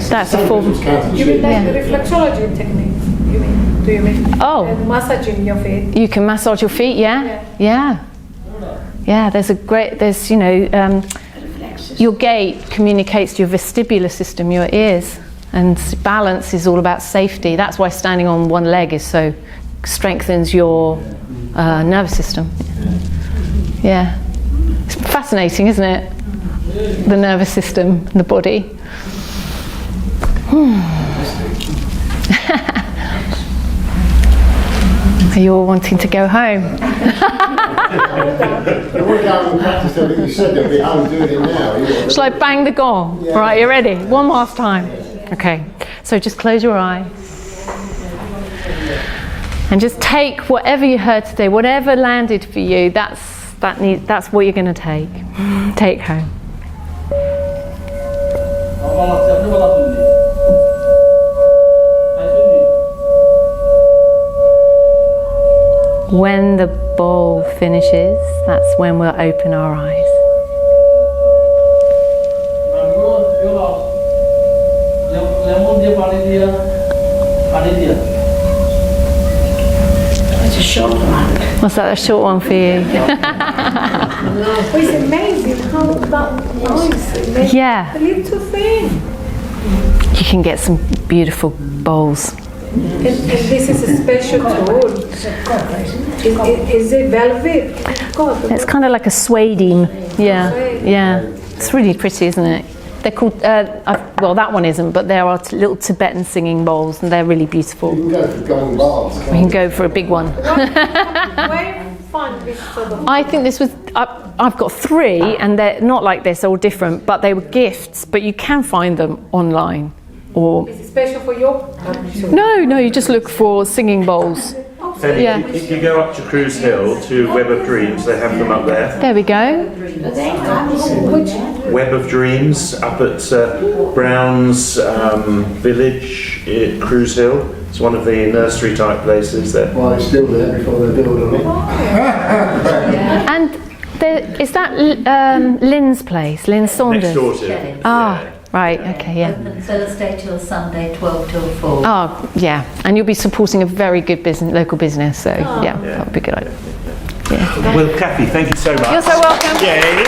That's a form. You mean like the reflexology techniques? Do you mean? Oh. And massaging your feet? You can massage your feet, yeah. There's your gait communicates to your vestibular system, your ears, and balance is all about safety. That's why standing on one leg strengthens your nervous system. Yeah. It's fascinating, isn't it? The nervous system, the body. Are you all wanting to go home? You said they'll be home doing it now. Shall I bang the gong? Yeah. Right, you ready? One last time. Okay. So just close your eyes. And just take whatever you heard today, whatever landed for you, that's what you're going to take home. When the bowl finishes, that's when we'll open our eyes. It's a short one. What's that, a short one for you? It's amazing how that noise. Yeah. A little thing. You can get some beautiful bowls. And this is a special tool. Is it velvet? It's kind of like a suede-y. Yeah. It's really pretty, isn't it? They're called, well, that one isn't, but there are little Tibetan singing bowls, and they're really beautiful. You can go for golden bars. We can go for a big one. Where you find this sort of? I think this was, I've got 3, and they're not like this, they're all different, but they were gifts, but you can find them online. Or Is it special for your? No, you just look for singing bowls. And if you go up to Cruise Hill to Web of Dreams, they have them up there. There we go. Web of Dreams up at Brown's Village at Cruise Hill. It's one of the nursery type places there. Well, it's still there before they build on it. And is that Lynn's place, Lynn Saunders? Next door to it. Right, okay, yeah. Open Thursday till Sunday, 12 till 4. Oh, yeah. And you'll be supporting a very good local business, so that would be a good idea. Yeah. Well, Cathy, thank you so much. You're so welcome. Yay.